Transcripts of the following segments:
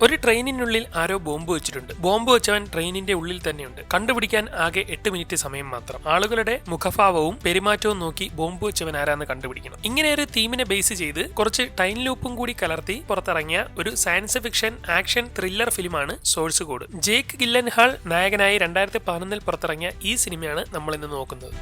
ഒരു ട്രെയിനിനുള്ളിൽ ആരോ ബോംബ് വെച്ചിട്ടുണ്ട്. ബോംബ് വെച്ചവൻ ട്രെയിനിന്റെ ഉള്ളിൽ തന്നെയുണ്ട്. കണ്ടുപിടിക്കാൻ ആകെ 8 മിനിറ്റ് സമയം മാത്രം. ആളുകളുടെ മുഖഭാവവും പെരുമാറ്റവും നോക്കി ബോംബ് വെച്ചവൻ ആരാന്ന് കണ്ടുപിടിക്കണം. ഇങ്ങനെ ഒരു തീമിനെ ബേസ് ചെയ്ത് കുറച്ച് ടൈം ലൂപ്പും കൂടി കലർത്തി പുറത്തിറങ്ങിയ ഒരു സയൻസ് ഫിക്ഷൻ ആക്ഷൻ ത്രില്ലർ ഫിലിമാണ് സോഴ്സ് കോഡ്. ജേക്ക് ഗില്ലൻഹാൾ നായകനായി 2011 പുറത്തിറങ്ങിയ ഈ സിനിമയാണ് നമ്മൾ ഇന്ന് നോക്കുന്നത്.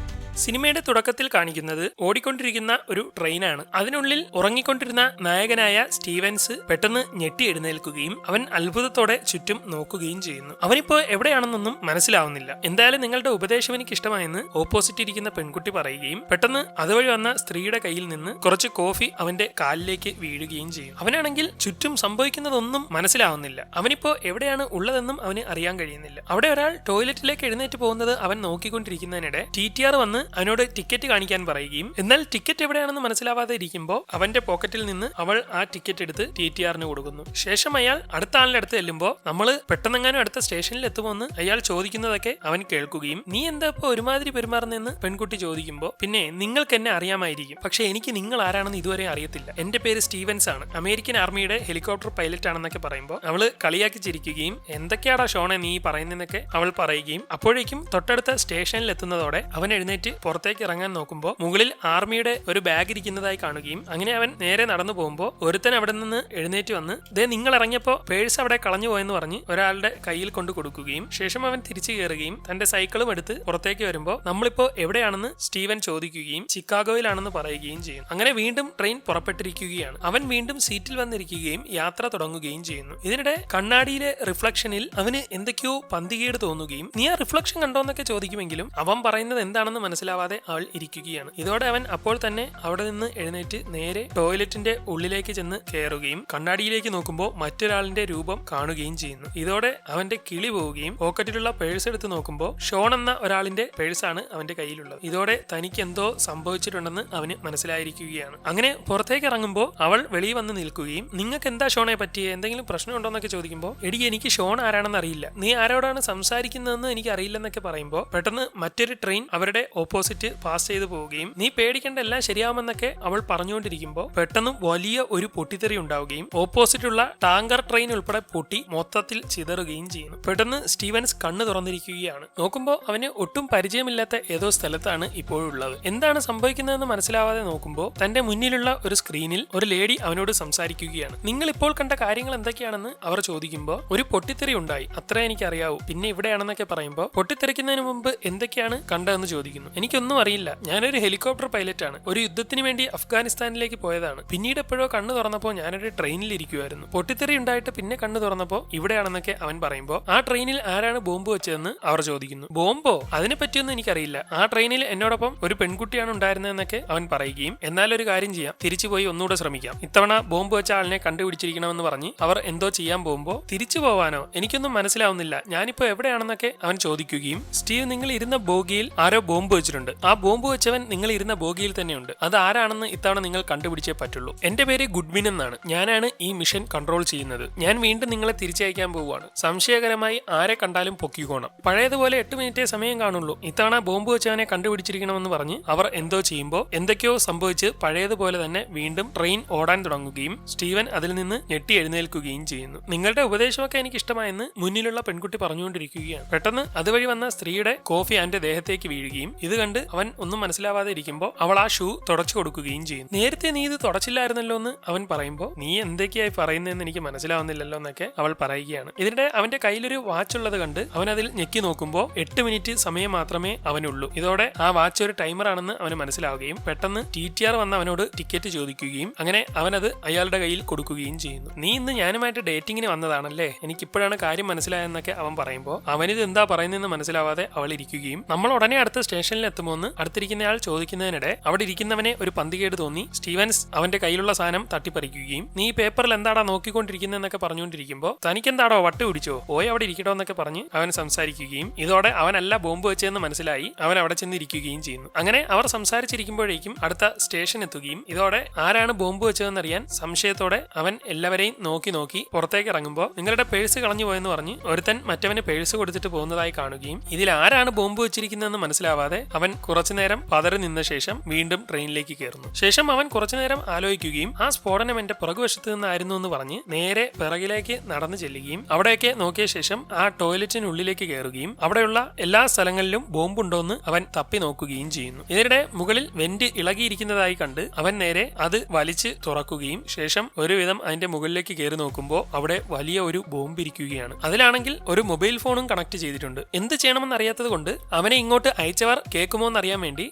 സിനിമയുടെ തുടക്കത്തിൽ കാണിക്കുന്നത് ഓടിക്കൊണ്ടിരിക്കുന്ന ഒരു ട്രെയിനാണ്. അതിനുള്ളിൽ ഉറങ്ങിക്കൊണ്ടിരുന്ന നായകനായ സ്റ്റീവൻസ് പെട്ടെന്ന് ഞെട്ടി എഴുന്നേൽക്കുകയും അവൻ അത്ഭുതത്തോടെ ചുറ്റും നോക്കുകയും ചെയ്യുന്നു. അവനിപ്പോ എവിടെയാണെന്നൊന്നും മനസ്സിലാവുന്നില്ല. എന്തായാലും നിങ്ങളുടെ ഉപദേശം എനിക്ക് ഇഷ്ടമായെന്ന് ഓപ്പോസിറ്റ് ഇരിക്കുന്ന പെൺകുട്ടി പറയുകയും പെട്ടെന്ന് അതുവഴി വന്ന സ്ത്രീയുടെ കയ്യിൽ നിന്ന് കുറച്ച് കോഫി അവന്റെ കാലിലേക്ക് വീഴുകയും ചെയ്യും. അവനാണെങ്കിൽ ചുറ്റും സംഭവിക്കുന്നതൊന്നും മനസ്സിലാവുന്നില്ല. അവനിപ്പോ എവിടെയാണ് ഉള്ളതെന്നും അവന് അറിയാൻ കഴിയുന്നില്ല. അവിടെ ഒരാൾ ടോയ്ലറ്റിലേക്ക് എഴുന്നേറ്റ് പോകുന്നത് അവൻ നോക്കിക്കൊണ്ടിരിക്കുന്നതിനിടെ TTR വന്ന് അവനോട് ടിക്കറ്റ് കാണിക്കാൻ പറയുകയും എന്നാൽ ടിക്കറ്റ് എവിടെയാണെന്ന് മനസ്സിലാവാതെ ഇരിക്കുമ്പോൾ അവന്റെ പോക്കറ്റിൽ നിന്ന് അവൾ ആ ടിക്കറ്റ് എടുത്ത് TTRന് കൊടുക്കുന്നു. ശേഷം അയാൾ അടുത്ത ആളിന്റെ അടുത്ത് ചെല്ലുമ്പോൾ നമ്മള് പെട്ടെന്നെങ്ങാനും അടുത്ത സ്റ്റേഷനിൽ എത്തുമോന്ന് അയാൾ ചോദിക്കുന്നതൊക്കെ അവൻ കേൾക്കുകയും നീ എന്താ ഇപ്പൊ ഒരുമാതിരി പെരുമാറുന്നെന്ന് പെൺകുട്ടി ചോദിക്കുമ്പോൾ പിന്നെ നിങ്ങൾക്ക് എന്നെ അറിയാമായിരിക്കും, പക്ഷെ എനിക്ക് നിങ്ങൾ ആരാണെന്ന് ഇതുവരെ അറിയത്തില്ല. എന്റെ പേര് സ്റ്റീവൻസ് ആണ്, അമേരിക്കൻ ആർമിയുടെ ഹെലികോപ്റ്റർ പൈലറ്റ് ആണെന്നൊക്കെ പറയുമ്പോൾ അവള് കളിയാക്കി ചിരിക്കുകയും എന്തൊക്കെയാടാ ഷോണെ നീ പറയുന്നതെന്നൊക്കെ അവൾ പറയുകയും അപ്പോഴേക്കും തൊട്ടടുത്ത സ്റ്റേഷനിൽ എത്തുന്നതോടെ അവൻ എഴുന്നേറ്റ് പുറത്തേക്ക് ഇറങ്ങാൻ നോക്കുമ്പോൾ മുകളിൽ ആർമിയുടെ ഒരു ബാഗ് ഇരിക്കുന്നതായി കാണുകയും അങ്ങനെ അവൻ നേരെ നടന്നു പോകുമ്പോൾ ഒരുത്തൻ അവിടെ നിന്ന് എഴുന്നേറ്റ് വന്ന് ദേ നിങ്ങൾ ഇറങ്ങിയപ്പോ പേഴ്സ് അവിടെ കളഞ്ഞു പോയെന്ന് പറഞ്ഞ് ഒരാളുടെ കയ്യിൽ കൊണ്ട് കൊടുക്കുകയും ശേഷം അവൻ തിരിച്ചു കയറുകയും തന്റെ സൈക്കിളും എടുത്ത് പുറത്തേക്ക് വരുമ്പോൾ നമ്മളിപ്പോ എവിടെയാണെന്ന് സ്റ്റീവൻ ചോദിക്കുകയും ചിക്കാഗോയിലാണെന്ന് പറയുകയും ചെയ്യും. അങ്ങനെ വീണ്ടും ട്രെയിൻ പുറപ്പെട്ടിരിക്കുകയാണ്. അവൻ വീണ്ടും സീറ്റിൽ വന്നിരിക്കുകയും യാത്ര തുടങ്ങുകയും ചെയ്യുന്നു. ഇതിനിടെ കണ്ണാടിയിലെ റിഫ്ലക്ഷനിൽ അവന് എന്തൊക്കെയോ പന്തികേട് തോന്നുകയും നീ ആ റിഫ്ലക്ഷൻ കണ്ടോന്നൊക്കെ ചോദിക്കുമെങ്കിലും അവൻ പറയുന്നത് എന്താണെന്ന് മനസ്സിലാവാതെ അവൾ ഇരിക്കുകയാണ്. ഇതോടെ അവൻ അപ്പോൾ തന്നെ അവിടെ നിന്ന് എഴുന്നേറ്റ് നേരെ ടോയ്ലറ്റിന്റെ ഉള്ളിലേക്ക് ചെന്ന് കയറുകയും കണ്ണാടിയിലേക്ക് നോക്കുമ്പോൾ മറ്റൊരാളിന്റെ രൂപം കാണുകയും ചെയ്യുന്നു. ഇതോടെ അവന്റെ കിളി പോവുകയും പോക്കറ്റിലുള്ള പേഴ്സ് എടുത്ത് നോക്കുമ്പോൾ ഷോൺ എന്ന ഒരാളിന്റെ പേഴ്സാണ് അവന്റെ കയ്യിലുള്ളത്. ഇതോടെ തനിക്ക് എന്തോ സംഭവിച്ചിട്ടുണ്ടെന്ന് അവന് മനസ്സിലായിരിക്കുകയാണ്. അങ്ങനെ പുറത്തേക്ക് ഇറങ്ങുമ്പോൾ അവൾ വെളിയിൽ വന്ന് നിൽക്കുകയും നിങ്ങൾക്ക് എന്താ ഷോണെ പറ്റിയ എന്തെങ്കിലും പ്രശ്നമുണ്ടോന്നൊക്കെ ചോദിക്കുമ്പോൾ എടി എനിക്ക് ഷോൺ ആരാണെന്ന് അറിയില്ല, നീ ആരോടാണ് സംസാരിക്കുന്നതെന്ന് എനിക്ക് അറിയില്ലെന്നൊക്കെ പറയുമ്പോൾ പെട്ടെന്ന് മറ്റൊരു ട്രെയിൻ അവരുടെ ഓപ്പോസിറ്റ് പാസ് ചെയ്തു പോവുകയും നീ പേടിക്കേണ്ട എല്ലാം ശരിയാവുമെന്നൊക്കെ അവൾ പറഞ്ഞുകൊണ്ടിരിക്കുമ്പോൾ പെട്ടെന്ന് വലിയ ഒരു പൊട്ടിത്തെറി ഉണ്ടാവുകയും ഓപ്പോസിറ്റുള്ള ടാങ്കർ ട്രെയിൻ ഉൾപ്പെടെ പൊട്ടി മൊത്തത്തിൽ ചിതറുകയും ചെയ്യുന്നു. പെട്ടെന്ന് സ്റ്റീവൻസ് കണ്ണ് തുറന്നിരിക്കുകയാണ്. നോക്കുമ്പോൾ അവന് ഒട്ടും പരിചയമില്ലാത്ത ഏതോ സ്ഥലത്താണ് ഇപ്പോഴുള്ളത്. എന്താണ് സംഭവിക്കുന്നതെന്ന് മനസ്സിലാവാതെ നോക്കുമ്പോൾ തന്റെ മുന്നിലുള്ള ഒരു സ്ക്രീനിൽ ഒരു ലേഡി അവനോട് സംസാരിക്കുകയാണ്. നിങ്ങൾ ഇപ്പോൾ കണ്ട കാര്യങ്ങൾ എന്തൊക്കെയാണെന്ന് അവർ ചോദിക്കുമ്പോൾ ഒരു പൊട്ടിത്തെറി ഉണ്ടായി, അത്രേ എനിക്ക് അറിയാവൂ, പിന്നെ ഇവിടെയാണെന്നൊക്കെ പറയുമ്പോൾ പൊട്ടിത്തെറിക്കുന്നതിന് മുമ്പ് എന്തൊക്കെയാണ് കണ്ടതെന്ന് ചോദിക്കുന്നു. എനിക്കൊന്നും അറിയില്ല, ഞാനൊരു ഹെലികോപ്റ്റർ പൈലറ്റ് ആണ്, ഒരു യുദ്ധത്തിന് വേണ്ടി അഫ്ഗാനിസ്ഥാനിലേക്ക് പോയതാണ്, പിന്നീട് എപ്പോഴോ കണ്ണു തുറന്നപ്പോൾ ഞാനൊരു ട്രെയിനിൽ ഇരിക്കുമായിരുന്നു, പൊട്ടിത്തെറി ഉണ്ടായിട്ട് പിന്നെ കണ്ണു തുറന്നപ്പോൾ ഇവിടെയാണെന്നൊക്കെ അവൻ പറയുമ്പോൾ ആ ട്രെയിനിൽ ആരാണ് ബോംബ് വെച്ചതെന്ന് അവർ ചോദിക്കുന്നു. ബോംബോ? അതിനെ പറ്റിയൊന്നും എനിക്കറിയില്ല, ആ ട്രെയിനിൽ എന്നോടൊപ്പം ഒരു പെൺകുട്ടിയാണ് ഉണ്ടായിരുന്നതെന്നൊക്കെ അവൻ പറയുകയും എന്നാലൊരു കാര്യം ചെയ്യാം, തിരിച്ചുപോയി ഒന്നുകൂടെ ശ്രമിക്കാം, ഇത്തവണ ബോംബ് വെച്ച ആളിനെ കണ്ടുപിടിച്ചിരിക്കണമെന്ന് പറഞ്ഞ് അവർ എന്തോ ചെയ്യാൻ പോകുമ്പോൾ തിരിച്ചു പോവാനോ എനിക്കൊന്നും മനസ്സിലാവുന്നില്ല, ഞാനിപ്പോ എവിടെയാണെന്നൊക്കെ അവൻ ചോദിക്കുകയും സ്റ്റീവ് നിങ്ങൾ ഇരുന്ന ബോഗിയിൽ ആരോ ബോംബ് വെച്ചിട്ടുണ്ട്, ആ ബോംബ് വെച്ചവൻ നിങ്ങൾ ഇരുന്ന ബോഗിയിൽ തന്നെയുണ്ട്, അത് ആരാണെന്ന് ഇത്തവണ നിങ്ങൾ കണ്ടുപിടിച്ചേ പറ്റുള്ളൂ. എന്റെ പേര് ഗുഡ്വിൻ എന്നാണ്, ഞാനാണ് ഈ മിഷൻ കൺട്രോൾ ചെയ്യുന്നത്, ഞാൻ വീണ്ടും നിങ്ങളെ തിരിച്ചയക്കാൻ പോവുകയാണ്, സംശയകരമായി ആരെ കണ്ടാലും പൊക്കിക്കോണം, പഴയതുപോലെ 8 മിനിറ്റേ സമയം കാണുള്ളൂ, ഇത്തവണ ബോംബ് വെച്ചവനെ കണ്ടുപിടിച്ചിരിക്കണമെന്ന് പറഞ്ഞ് അവർ എന്തോ ചെയ്യുമ്പോൾ എന്തൊക്കെയോ സംഭവിച്ച് പഴയതുപോലെ തന്നെ വീണ്ടും ട്രെയിൻ ഓടാൻ തുടങ്ങുകയും സ്റ്റീവൻ അതിൽ നിന്ന് ഞെട്ടി എഴുന്നേൽക്കുകയും ചെയ്യുന്നു. നിങ്ങളുടെ ഉപദേശമൊക്കെ എനിക്ക് ഇഷ്ടമായെന്ന് മുന്നിലുള്ള പെൺകുട്ടി പറഞ്ഞുകൊണ്ടിരിക്കുകയാണ്. പെട്ടെന്ന് അതുവഴി വന്ന സ്ത്രീയുടെ കോഫി അവന്റെ ദേഹത്തേക്ക് വീഴുകയും ഇത് കണ്ട് അവൻ ഒന്നും മനസ്സിലാവാതെ ഇരിക്കുമ്പോൾ അവൾ ആ ഷൂ തുടച്ചു കൊടുക്കുകയും ചെയ്യും. നേരത്തെ നീ ഇത് തുടച്ചില്ലായിരുന്നല്ലോ എന്ന് അവൻ പറയുമ്പോൾ നീ എന്തൊക്കെയായി പറയുന്നതെന്ന് എനിക്ക് മനസ്സിലാവുന്നില്ലല്ലോ എന്നൊക്കെ അവൾ പറയുകയാണ്. ഇതിനിടെ അവന്റെ കയ്യിലൊരു വാച്ച് ഉള്ളത് കണ്ട് അവൻ അതിൽ ഞെക്കി നോക്കുമ്പോൾ 8 മിനിറ്റ് സമയം മാത്രമേ അവനുള്ളൂ. ഇതോടെ ആ വാച്ച് ഒരു ടൈമർ ആണെന്ന് അവന് മനസ്സിലാവുകയും പെട്ടെന്ന് TTR വന്ന് അവനോട് ടിക്കറ്റ് ചോദിക്കുകയും അങ്ങനെ അവനത് അയാളുടെ കയ്യിൽ കൊടുക്കുകയും ചെയ്യുന്നു. നീ ഇന്ന് ഞാനുമായിട്ട് ഡേറ്റിങ്ങിന് വന്നതാണല്ലേ, എനിക്കിപ്പോഴാണ് കാര്യം മനസ്സിലായെന്നൊക്കെ അവൻ പറയുമ്പോൾ അവനിത് എന്താ പറയുന്നതെന്ന് മനസ്സിലാവാതെ അവൾ ഇരിക്കുകയും നമ്മൾ ഉടനെ അടുത്ത സ്റ്റേഷനിൽ എത്തുമോന്ന് അടുത്തിരിക്കുന്നയാൾ ചോദിക്കുന്നതിനിടെ അവിടെ ഇരിക്കുന്നവനെ ഒരു പന്തികേട് തോന്നി സ്റ്റീവൻസ് അവന്റെ കയ്യിലുള്ള സാധനം തട്ടിപ്പറിക്കുകയും നീ ഈ പേപ്പറിൽ എന്താടാ നോക്കിക്കൊണ്ടിരിക്കുന്നതെന്നൊക്കെ പറഞ്ഞുകൊണ്ടിരിക്കുമ്പോൾ തനിക്കെന്താടോ വട്ട് പിടിച്ചോ, പോയി അവിടെ ഇരിക്കട്ടോ എന്നൊക്കെ പറഞ്ഞ് അവൻ സംസാരിക്കുകയും ഇതോടെ അവനല്ല ബോംബ് വെച്ചതെന്ന് മനസ്സിലായി അവൻ അവിടെ ചെന്ന് ഇരിക്കുകയും ചെയ്യുന്നു. അങ്ങനെ അവർ സംസാരിച്ചിരിക്കുമ്പോഴേക്കും അടുത്ത സ്റ്റേഷൻ എത്തുകയും ഇതോടെ ആരാണ് ബോംബ് വെച്ചതെന്നറിയാൻ സംശയത്തോടെ അവൻ എല്ലാവരെയും നോക്കി പുറത്തേക്ക് ഇറങ്ങുമ്പോൾ നിങ്ങളുടെ പേഴ്സ് കളഞ്ഞു പോയെന്ന് പറഞ്ഞ് ഒരുത്തൻ മറ്റവന് പേഴ്സ് കൊടുത്തിട്ട് പോകുന്നതായി കാണുകയും ഇതിൽ ആരാണ് ബോംബ് വെച്ചിരിക്കുന്നതെന്ന് മനസ്സിലാവാതെ അവൻ കുറച്ചുനേരം പതറി നിന്ന ശേഷം വീണ്ടും ട്രെയിനിലേക്ക് കയറുന്നു. ശേഷം അവൻ കുറച്ചുനേരം ആലോചിക്കുകയും ആ സ്ഫോടനം എന്റെ പുറകുവശത്ത് നിന്നായിരുന്നു എന്ന് പറഞ്ഞ് നേരെ പിറകിലേക്ക് നടന്നു ചെല്ലുകയും അവിടെയൊക്കെ നോക്കിയ ശേഷം ആ ടോയ്ലറ്റിനുള്ളിലേക്ക് കയറുകയും അവിടെയുള്ള എല്ലാ സ്ഥലങ്ങളിലും ബോംബുണ്ടോന്ന് അവൻ തപ്പി നോക്കുകയും ചെയ്യുന്നു. ഇതിനിടെ മുകളിൽ വെന്റ് ഇളകിയിരിക്കുന്നതായി കണ്ട് അവൻ നേരെ അത് വലിച്ച് തുറക്കുകയും ശേഷം ഒരുവിധം അതിന്റെ മുകളിലേക്ക് കയറി നോക്കുമ്പോൾ അവിടെ വലിയ ഒരു ബോംബ് ഇരിക്കുകയാണ്. അതിലാണെങ്കിൽ ഒരു മൊബൈൽ ഫോണും കണക്ട് ചെയ്തിട്ടുണ്ട്. എന്ത് ചെയ്യണമെന്ന് അറിയാത്തത് കൊണ്ട് അവനെ ഇങ്ങോട്ട് അയച്ചവർ കേൾക്കുമോ എന്നറിയാൻ വേണ്ടി,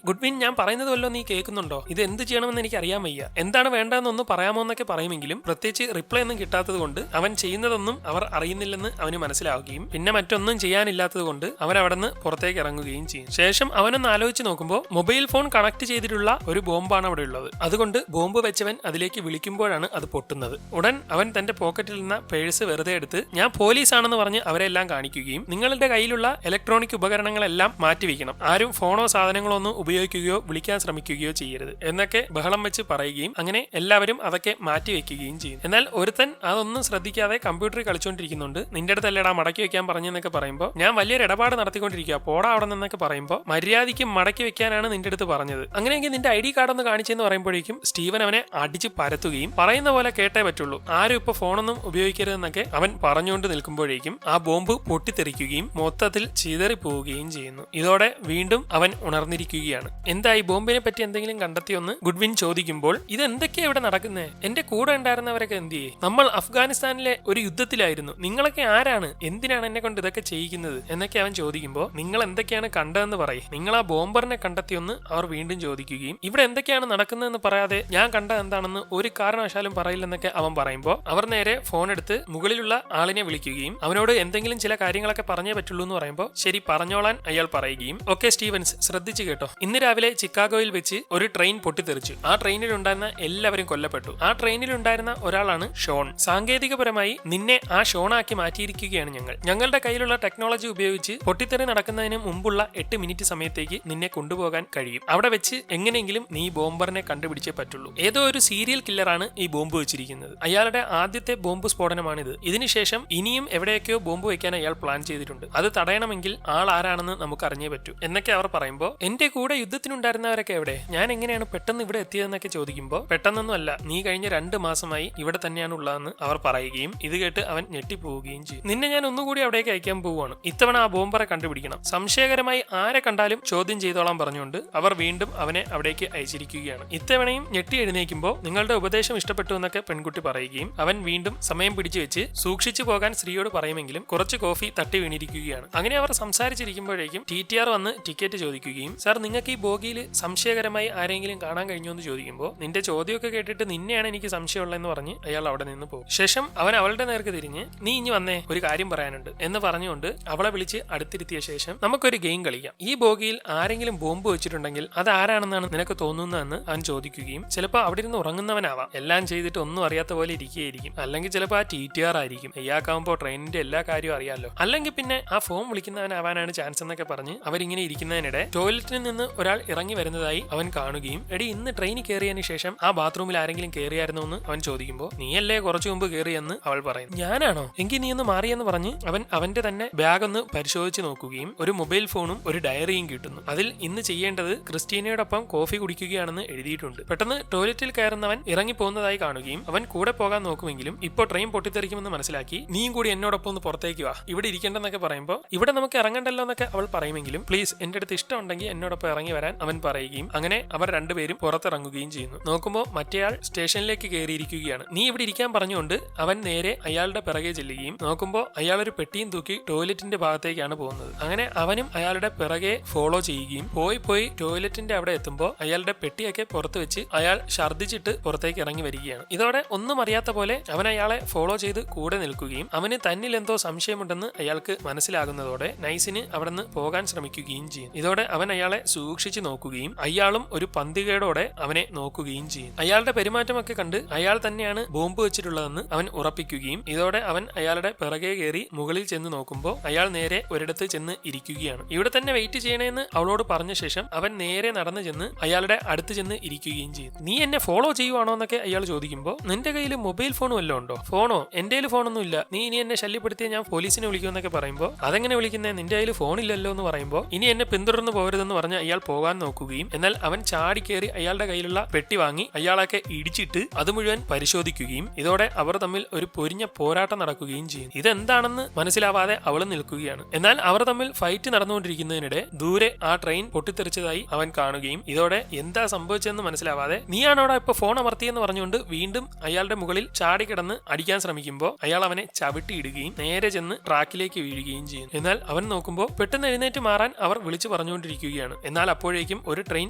ഗുഡ്വിൻ ഞാൻ പറയുന്നത് വല്ലോ നീ കേൾക്കുന്നുണ്ടോ, ഇത് എന്ത് ചെയ്യണമെന്ന് എനിക്ക് അറിയാൻ വയ്യ, എന്താണ് വേണ്ടതെന്നൊന്ന് പറയാമോ എന്നൊക്കെ പറയുമെങ്കിലും പ്രത്യേകിച്ച് റിപ്ലൈ ഒന്നും കിട്ടാത്തത് കൊണ്ട് അവൻ ചെയ്യുന്നതൊന്നും അവർ അറിയുന്നില്ലെന്ന് അവന് മനസ്സിലാവുകയും പിന്നെ മറ്റൊന്നും ചെയ്യാനില്ലാത്തത് കൊണ്ട് അവൻ അവിടെ നിന്ന് പുറത്തേക്ക് ഇറങ്ങുകയും ചെയ്യും. ശേഷം അവനൊന്ന് ആലോചിച്ച് നോക്കുമ്പോൾ മൊബൈൽ ഫോൺ കണക്ട് ചെയ്തിട്ടുള്ള ഒരു ബോംബാണ് അവിടെ ഉള്ളത്. അതുകൊണ്ട് ബോംബ് വെച്ചവൻ അതിലേക്ക് വിളിക്കുമ്പോഴാണ് അത് പൊട്ടുന്നത്. ഉടൻ അവൻ തന്റെ പോക്കറ്റിൽ നിന്ന് പേഴ്സ് വെറുതെ എടുത്ത് ഞാൻ പോലീസാണെന്ന് പറഞ്ഞ് അവരെല്ലാം കാണിക്കുകയും നിങ്ങളുടെ കയ്യിലുള്ള ഇലക്ട്രോണിക് ഉപകരണങ്ങളെല്ലാം മാറ്റിവെക്കണം, ആരും ഫോണോ സാധനങ്ങളോ ഒന്നും ഉപയോഗിക്കുകയോ വിളിക്കാൻ ശ്രമിക്കുകയോ ചെയ്യരുത് എന്നൊക്കെ ബഹളം വെച്ച് പറയുകയും അങ്ങനെ എല്ലാവരും അതൊക്കെ മാറ്റിവെക്കുകയും ചെയ്യും. എന്നാൽ ഒരുത്തൻ അതൊന്നും ശ്രദ്ധിക്കാതെ കമ്പ്യൂട്ടറിൽ കളിച്ചുകൊണ്ടിരിക്കുന്നുണ്ട്. നിന്റെ അടുത്തല്ലേടാ മടക്കി വെക്കാൻ പറഞ്ഞെന്നൊക്കെ പറയുമ്പോൾ ഞാൻ വലിയൊരു ഇടപാട് നടത്തിക്കൊണ്ടിരിക്കുക, പോടാ അവിടെ നിന്നൊക്കെ പറയുമ്പോൾ മര്യാദയ്ക്ക് മടക്കി വെക്കാനാണ് നിന്റെ അടുത്ത് പറഞ്ഞത്, അങ്ങനെയെങ്കിൽ നിന്റെ ID കാർഡ് ഒന്ന് കാണിച്ചെന്ന് പറയുമ്പോഴേക്കും സ്റ്റീവൻ അവനെ അടിച്ച് പരത്തുകയും പറയുന്ന പോലെ കേട്ടേ പറ്റുള്ളൂ, ആരും ഇപ്പൊ ഫോണൊന്നും ഉപയോഗിക്കരുതെന്നൊക്കെ അവൻ പറഞ്ഞുകൊണ്ട് നിൽക്കുമ്പോഴേക്കും ആ ബോംബ് പൊട്ടിത്തെറിക്കുകയും മൊത്തത്തിൽ ചിതറിപ്പോവുകയും ചെയ്യുന്നു. ഇതോടെ വീണ്ടും അവൻ ഉണർന്നിരിക്കുകയാണ്. എന്തായി, ബോംബിനെ പറ്റി എന്തെങ്കിലും കണ്ടെത്തിയൊന്ന് ഗുഡ്വിൻ ചോദിക്കുമ്പോൾ ഇതെന്തൊക്കെയാ ഇവിടെ നടക്കുന്നേ, എന്റെ കൂടെ ഉണ്ടായിരുന്നവരൊക്കെ എന്ത് ചെയ്യേ, നമ്മൾ അഫ്ഗാനിസ്ഥാനിലെ ഒരു യുദ്ധത്തിലായിരുന്നു, നിങ്ങളൊക്കെ ആരാണ്, എന്തിനാണ് എന്നെ കൊണ്ട് ഇതൊക്കെ ചെയ്യിക്കുന്നത് എന്നൊക്കെ അവൻ ചോദിക്കുമ്പോൾ നിങ്ങൾ എന്തൊക്കെയാണ് കണ്ടതെന്ന് പറയും, നിങ്ങൾ ആ ബോംബറിനെ കണ്ടെത്തിയൊന്ന് അവർ വീണ്ടും ചോദിക്കുകയും ഇവിടെ എന്തൊക്കെയാണ് നടക്കുന്നതെന്ന് പറയാതെ ഞാൻ കണ്ടത് എന്താണെന്ന് ഒരു കാരണവശാലും പറയില്ലെന്നൊക്കെ അവൻ പറയുമ്പോൾ അവർ നേരെ ഫോൺ എടുത്ത് മുകളിലുള്ള ആളിനെ വിളിക്കുകയും അവനോട് എന്തെങ്കിലും ചില കാര്യങ്ങളൊക്കെ പറഞ്ഞേ പറ്റുള്ളൂ എന്ന് പറയുമ്പോൾ ശരി പറഞ്ഞോളാൻ അയാൾ പറയുകയും ഓക്കെ സ്റ്റീവൻസ് ശ്രദ്ധിച്ചു കേട്ടോ, ഇന്ന് രാവിലെ ചിക്കാഗോയിൽ വെച്ച് ഒരു ട്രെയിൻ പൊട്ടിത്തെറിച്ചു, ആ ട്രെയിനിൽ ഉണ്ടായിരുന്ന എല്ലാവരും കൊല്ലപ്പെട്ടു, ആ ട്രെയിനിൽ ഉണ്ടായിരുന്ന ഒരാളാണ് ഷോൺ, സാങ്കേതികപരമായി നിന്നെ ആ ഷോണാക്കി മാറ്റിയിരിക്കുകയാണ് ഞങ്ങളുടെ കയ്യിലുള്ള ടെക്നോളജി ഉപയോഗിച്ച് പൊട്ടിത്തെറി നടക്കുന്നതിന് മുമ്പുള്ള 8 മിനിറ്റ് സമയത്തേക്ക് നിന്നെ കൊണ്ടുപോകാൻ കഴിയും, അവിടെ വെച്ച് എങ്ങനെയെങ്കിലും നീ ബോംബറിനെ കണ്ടുപിടിച്ചേ പറ്റുള്ളൂ, ഏതോ ഒരു സീരിയൽ കില്ലറാണ് ഈ ബോംബ് വെച്ചിരിക്കുന്നത്, അയാളുടെ ആദ്യത്തെ ബോംബ് സ്ഫോടനമാണിത്, ഇതിനുശേഷം ഇനിയും എവിടെയൊക്കെയോ ബോംബ് വെക്കാൻ അയാൾ പ്ലാൻ ചെയ്തിട്ടുണ്ട്, അത് തടയണമെങ്കിൽ ആൾ ആരാണെന്ന് നമുക്ക് അറിഞ്ഞേ പറ്റൂ എന്നൊക്കെ അവർ പറയുമ്പോൾ എന്റെ കൂടെ യുദ്ധത്തിനുണ്ടായിരുന്നവരൊക്കെ എവിടെ, ഞാൻ എങ്ങനെയാണ് പെട്ടെന്ന് ഇവിടെ എത്തിയതെന്നൊക്കെ ചോദിക്കുമ്പോൾ പെട്ടെന്നൊന്നും അല്ല, നീ കഴിഞ്ഞ 2 മാസമായി ഇവിടെ തന്നെയാണ് ഉള്ളതെന്ന് അവർ പറയുകയും ഇത് കേട്ട് അവൻ ഞെട്ടിപ്പോവുകയും ചെയ്യും. നിന്നെ ഞാൻ ഒന്നുകൂടി അവിടേക്ക് അയക്കാൻ പോവുകയാണ്, ഇത്തവണ ആ ബോംബറെ കണ്ടുപിടിക്കണം, സംശയകരമായി ആരെ കണ്ടാലും ചോദ്യം ചെയ്തോളാൻ പറഞ്ഞുകൊണ്ട് അവർ വീണ്ടും അവനെ അവിടേക്ക് അയച്ചിരിക്കുകയാണ്. ഇത്തവണയും ഞെട്ടി എഴുന്നേക്കുമ്പോൾ നിങ്ങളുടെ ഉപദേശം ഇഷ്ടപ്പെട്ടു എന്നൊക്കെ പെൺകുട്ടി പറയുകയും അവൻ വീണ്ടും സമയം പിടിച്ചു വെച്ച് സൂക്ഷിച്ചു പോകാൻ സ്ത്രീയോട് പറയുമെങ്കിലും കുറച്ച് കോഫി തട്ടി വീണിരിക്കുകയാണ്. അങ്ങനെ അവർ സംസാരിച്ചിരിക്കുമ്പോഴേക്കും TTR വന്ന് ടിക്കറ്റ് ചോദിക്കുകയും സാർ നിങ്ങൾക്ക് ഈ ബോഗിയിൽ സംശയകരമായി ആരെങ്കിലും കാണാൻ കഴിഞ്ഞോ എന്ന് ചോദിക്കുമ്പോൾ നിന്റെ ചോദ്യമൊക്കെ കേട്ടിട്ട് നിന്നെയാണ് എനിക്ക് സംശയമുള്ളതെന്ന് പറഞ്ഞ് അയാൾ അവിടെ നിന്ന് പോകും. ശേഷം അവൻ അവളുടെ നേർക്ക് തിരിഞ്ഞ് നീ ഇനി വന്നേ ഒരു കാര്യം പറയാനുണ്ട് എന്ന് പറഞ്ഞുകൊണ്ട് അവളെ വിളിച്ച് അടുത്തിരുത്തിയ ശേഷം നമുക്കൊരു ഗെയിം കളിക്കാം, ഈ ബോഗിയിൽ ആരെങ്കിലും ബോംബ് വെച്ചിട്ടുണ്ടെങ്കിൽ അത് ആരാണെന്നാണ് നിനക്ക് തോന്നുന്നതെന്ന് അവൻ ചോദിക്കുകയും ചിലപ്പോൾ അവിടെ ഇരുന്ന് ഉറങ്ങുന്നവനാവാം, എല്ലാം ചെയ്തിട്ട് ഒന്നും അറിയാത്ത പോലെ ഇരിക്കുകയായിരിക്കും, അല്ലെങ്കിൽ ചിലപ്പോൾ ആ TTR ആയിരിക്കും, ഇയാൾക്കാവുമ്പോൾ ട്രെയിനിന്റെ എല്ലാ കാര്യവും അറിയാമല്ലോ, അല്ലെങ്കിൽ പിന്നെ ആ ഫോൺ വിളിക്കുന്നവനാവാനാണ് ചാൻസ് എന്നൊക്കെ പറഞ്ഞ് അവരിങ്ങനെ ഇരിക്കുന്നതിനിടെ ടോയ്ലറ്റിൽ നിന്ന് ഒരാൾ ഇറങ്ങി വരുന്നതായി അവൻ കാണുകയും എടി ഇന്ന് ട്രെയിനിൽ കയറിയതിനു ശേഷം ആ ബാത്റൂമിൽ ആരെങ്കിലും കയറിയായിരുന്നോ എന്ന് അവൻ ചോദിക്കുമ്പോൾ നീയല്ലേ കുറച്ചു മുമ്പ് കയറിയെന്ന് അവൾ പറയുന്നു. ഞാനാണോ, എങ്കിൽ നീ ഒന്ന് മാറിയെന്ന് പറഞ്ഞ് അവൻ അവന്റെ തന്നെ ബാഗ് ഒന്ന് പരിശോധിച്ച് നോക്കുകയും ഒരു മൊബൈൽ ഫോണും ഒരു ഡയറിയും കിട്ടുന്നു. അതിൽ ഇന്ന് ചെയ്യേണ്ടത് ക്രിസ്റ്റീനയോടൊപ്പം കോഫി കുടിക്കുകയാണെന്ന് എഴുതിയിട്ടുണ്ട്. പെട്ടെന്ന് ടോയ്ലറ്റിൽ കയറുന്നവൻ ഇറങ്ങി പോകുന്നതായി കാണുകയും അവൻ കൂടെ പോകാൻ നോക്കുമെങ്കിലും ഇപ്പോൾ ട്രെയിൻ പൊട്ടിത്തെറിക്കുമെന്ന് മനസ്സിലാക്കി നീയും കൂടി എന്നോടൊപ്പം ഒന്ന് പുറത്തേക്ക് വാ, ഇവിടെ ഇരിക്കേണ്ടെന്നൊക്കെ പറയുമ്പോൾ ഇവിടെ നമുക്ക് ഇറങ്ങണ്ടല്ലോ എന്നൊക്കെ അവൾ പറയുമെങ്കിലും പ്ലീസ് എന്റെ അടുത്ത് ഇഷ്ടമുണ്ടെങ്കിൽ എന്നോടൊപ്പം ഇറങ്ങി വരാൻ അവൻ പറയുകയും അങ്ങനെ അവർ രണ്ടുപേരും പുറത്തിറങ്ങുകയും ചെയ്യുന്നു. നോക്കുമ്പോൾ മറ്റേയാൾ സ്റ്റേഷനിലേക്ക് കയറിയിരിക്കുകയാണ്. നീ ഇവിടെ ഇരിക്കാൻ പറഞ്ഞുകൊണ്ട് അവൻ നേരെ അയാളുടെ പിറകെ ചെല്ലുകയും നോക്കുമ്പോൾ അയാൾ ഒരു പെട്ടിയും തൂക്കി ടോയ്ലറ്റിന്റെ ഭാഗത്തേക്കാണ് പോകുന്നത്. അങ്ങനെ അവനും അയാളുടെ പിറകെ ഫോളോ ചെയ്യുകയും പോയി ടോയ്ലറ്റിന്റെ അവിടെ എത്തുമ്പോൾ അയാളുടെ പെട്ടിയൊക്കെ പുറത്ത് വെച്ച് അയാൾ ഛർദ്ദിച്ചിട്ട് പുറത്തേക്ക് ഇറങ്ങി വരികയാണ്. ഇതോടെ ഒന്നും അറിയാത്ത പോലെ അവൻ അയാളെ ഫോളോ ചെയ്ത് കൂടെ നിൽക്കുകയും അവന് തന്നിൽ എന്തോ സംശയമുണ്ടെന്ന് അയാൾക്ക് മനസ്സിലാകുന്നതോടെ നൈസിന് അവിടെ നിന്ന് പോകാൻ ശ്രമിക്കുകയും ചെയ്യും. ഇതോടെ അവൻ അയാളെ സൂക്ഷിച്ചു നോക്കുകയും അയാളും ഒരു പന്തികേടോടെ അവനെ നോക്കുകയും ചെയ്യും. അയാളുടെ പെരുമാറ്റമൊക്കെ കണ്ട് അയാൾ തന്നെയാണ് ബോംബ് വെച്ചിട്ടുള്ളതെന്ന് അവൻ ഉറപ്പിക്കുകയും ഇതോടെ അവൻ അയാളുടെ പിറകെ കയറി മുകളിൽ ചെന്ന് നോക്കുമ്പോൾ അയാൾ നേരെ ഒരിടത്ത് ചെന്ന് ഇരിക്കുകയാണ്. ഇവിടെ തന്നെ വെയിറ്റ് ചെയ്യണമെന്ന് അവളോട് പറഞ്ഞ ശേഷം അവൻ നേരെ നടന്നു ചെന്ന് അയാളുടെ അടുത്ത് ചെന്ന് ഇരിക്കുകയും ചെയ്യും. നീ എന്നെ ഫോളോ ചെയ്യുവാണോ എന്നൊക്കെ അയാൾ ചോദിക്കുമ്പോൾ നിന്റെ കയ്യിൽ മൊബൈൽ ഫോൺ വല്ലതും ഉണ്ടോ? ഫോണോ? എന്റെ കയ്യിൽ ഫോണൊന്നും ഇല്ല, നീ ഇനി എന്നെ ശല്യപ്പെടുത്തിയാൽ ഞാൻ പോലീസിനെ വിളിക്കുമെന്നൊക്കെ പറയുമ്പോൾ അതെങ്ങനെ വിളിക്കുന്നേ, നിന്റെ കയ്യിൽ ഫോണില്ലല്ലോ എന്ന് പറയുമ്പോൾ ഇനി എന്നെ പിന്തുടർന്ന് കടന്നു പോകരുതെന്ന് പറഞ്ഞ് അയാൾ പോകാൻ നോക്കുകയും എന്നാൽ അവൻ ചാടിക്കേറി അയാളുടെ കയ്യിലുള്ള പെട്ടി വാങ്ങി അയാളൊക്കെ ഇടിച്ചിട്ട് അത് മുഴുവൻ പരിശോധിക്കുകയും ഇതോടെ അവർ തമ്മിൽ ഒരു പൊരിഞ്ഞ പോരാട്ടം നടക്കുകയും ചെയ്യും. ഇതെന്താണെന്ന് മനസ്സിലാവാതെ അവൾ നിൽക്കുകയാണ്. എന്നാൽ അവർ തമ്മിൽ ഫൈറ്റ് നടന്നുകൊണ്ടിരിക്കുന്നതിനിടെ ദൂരെ ആ ട്രെയിൻ പൊട്ടിത്തെറിച്ചതായി അവൻ കാണുകയും ഇതോടെ എന്താ സംഭവിച്ചതെന്ന് മനസ്സിലാവാതെ നീയാണോടാ ഇപ്പൊ ഫോൺ അമർത്തിയെന്ന് പറഞ്ഞുകൊണ്ട് വീണ്ടും അയാളുടെ മുകളിൽ ചാടിക്കിടന്ന് അടിക്കാൻ ശ്രമിക്കുമ്പോൾ അയാൾ അവനെ ചവിട്ടിയിടുകയും നേരെ ചെന്ന് ട്രാക്കിലേക്ക് വീഴുകയും ചെയ്യുന്നു. എന്നാൽ അവൻ നോക്കുമ്പോൾ പെട്ടെന്ന് എഴുന്നേറ്റ് മാറാൻ അവർ വിളിച്ചു പറഞ്ഞുകൊണ്ടിരിക്കുകയാണ്. എന്നാൽ അപ്പോഴേക്കും ഒരു ട്രെയിൻ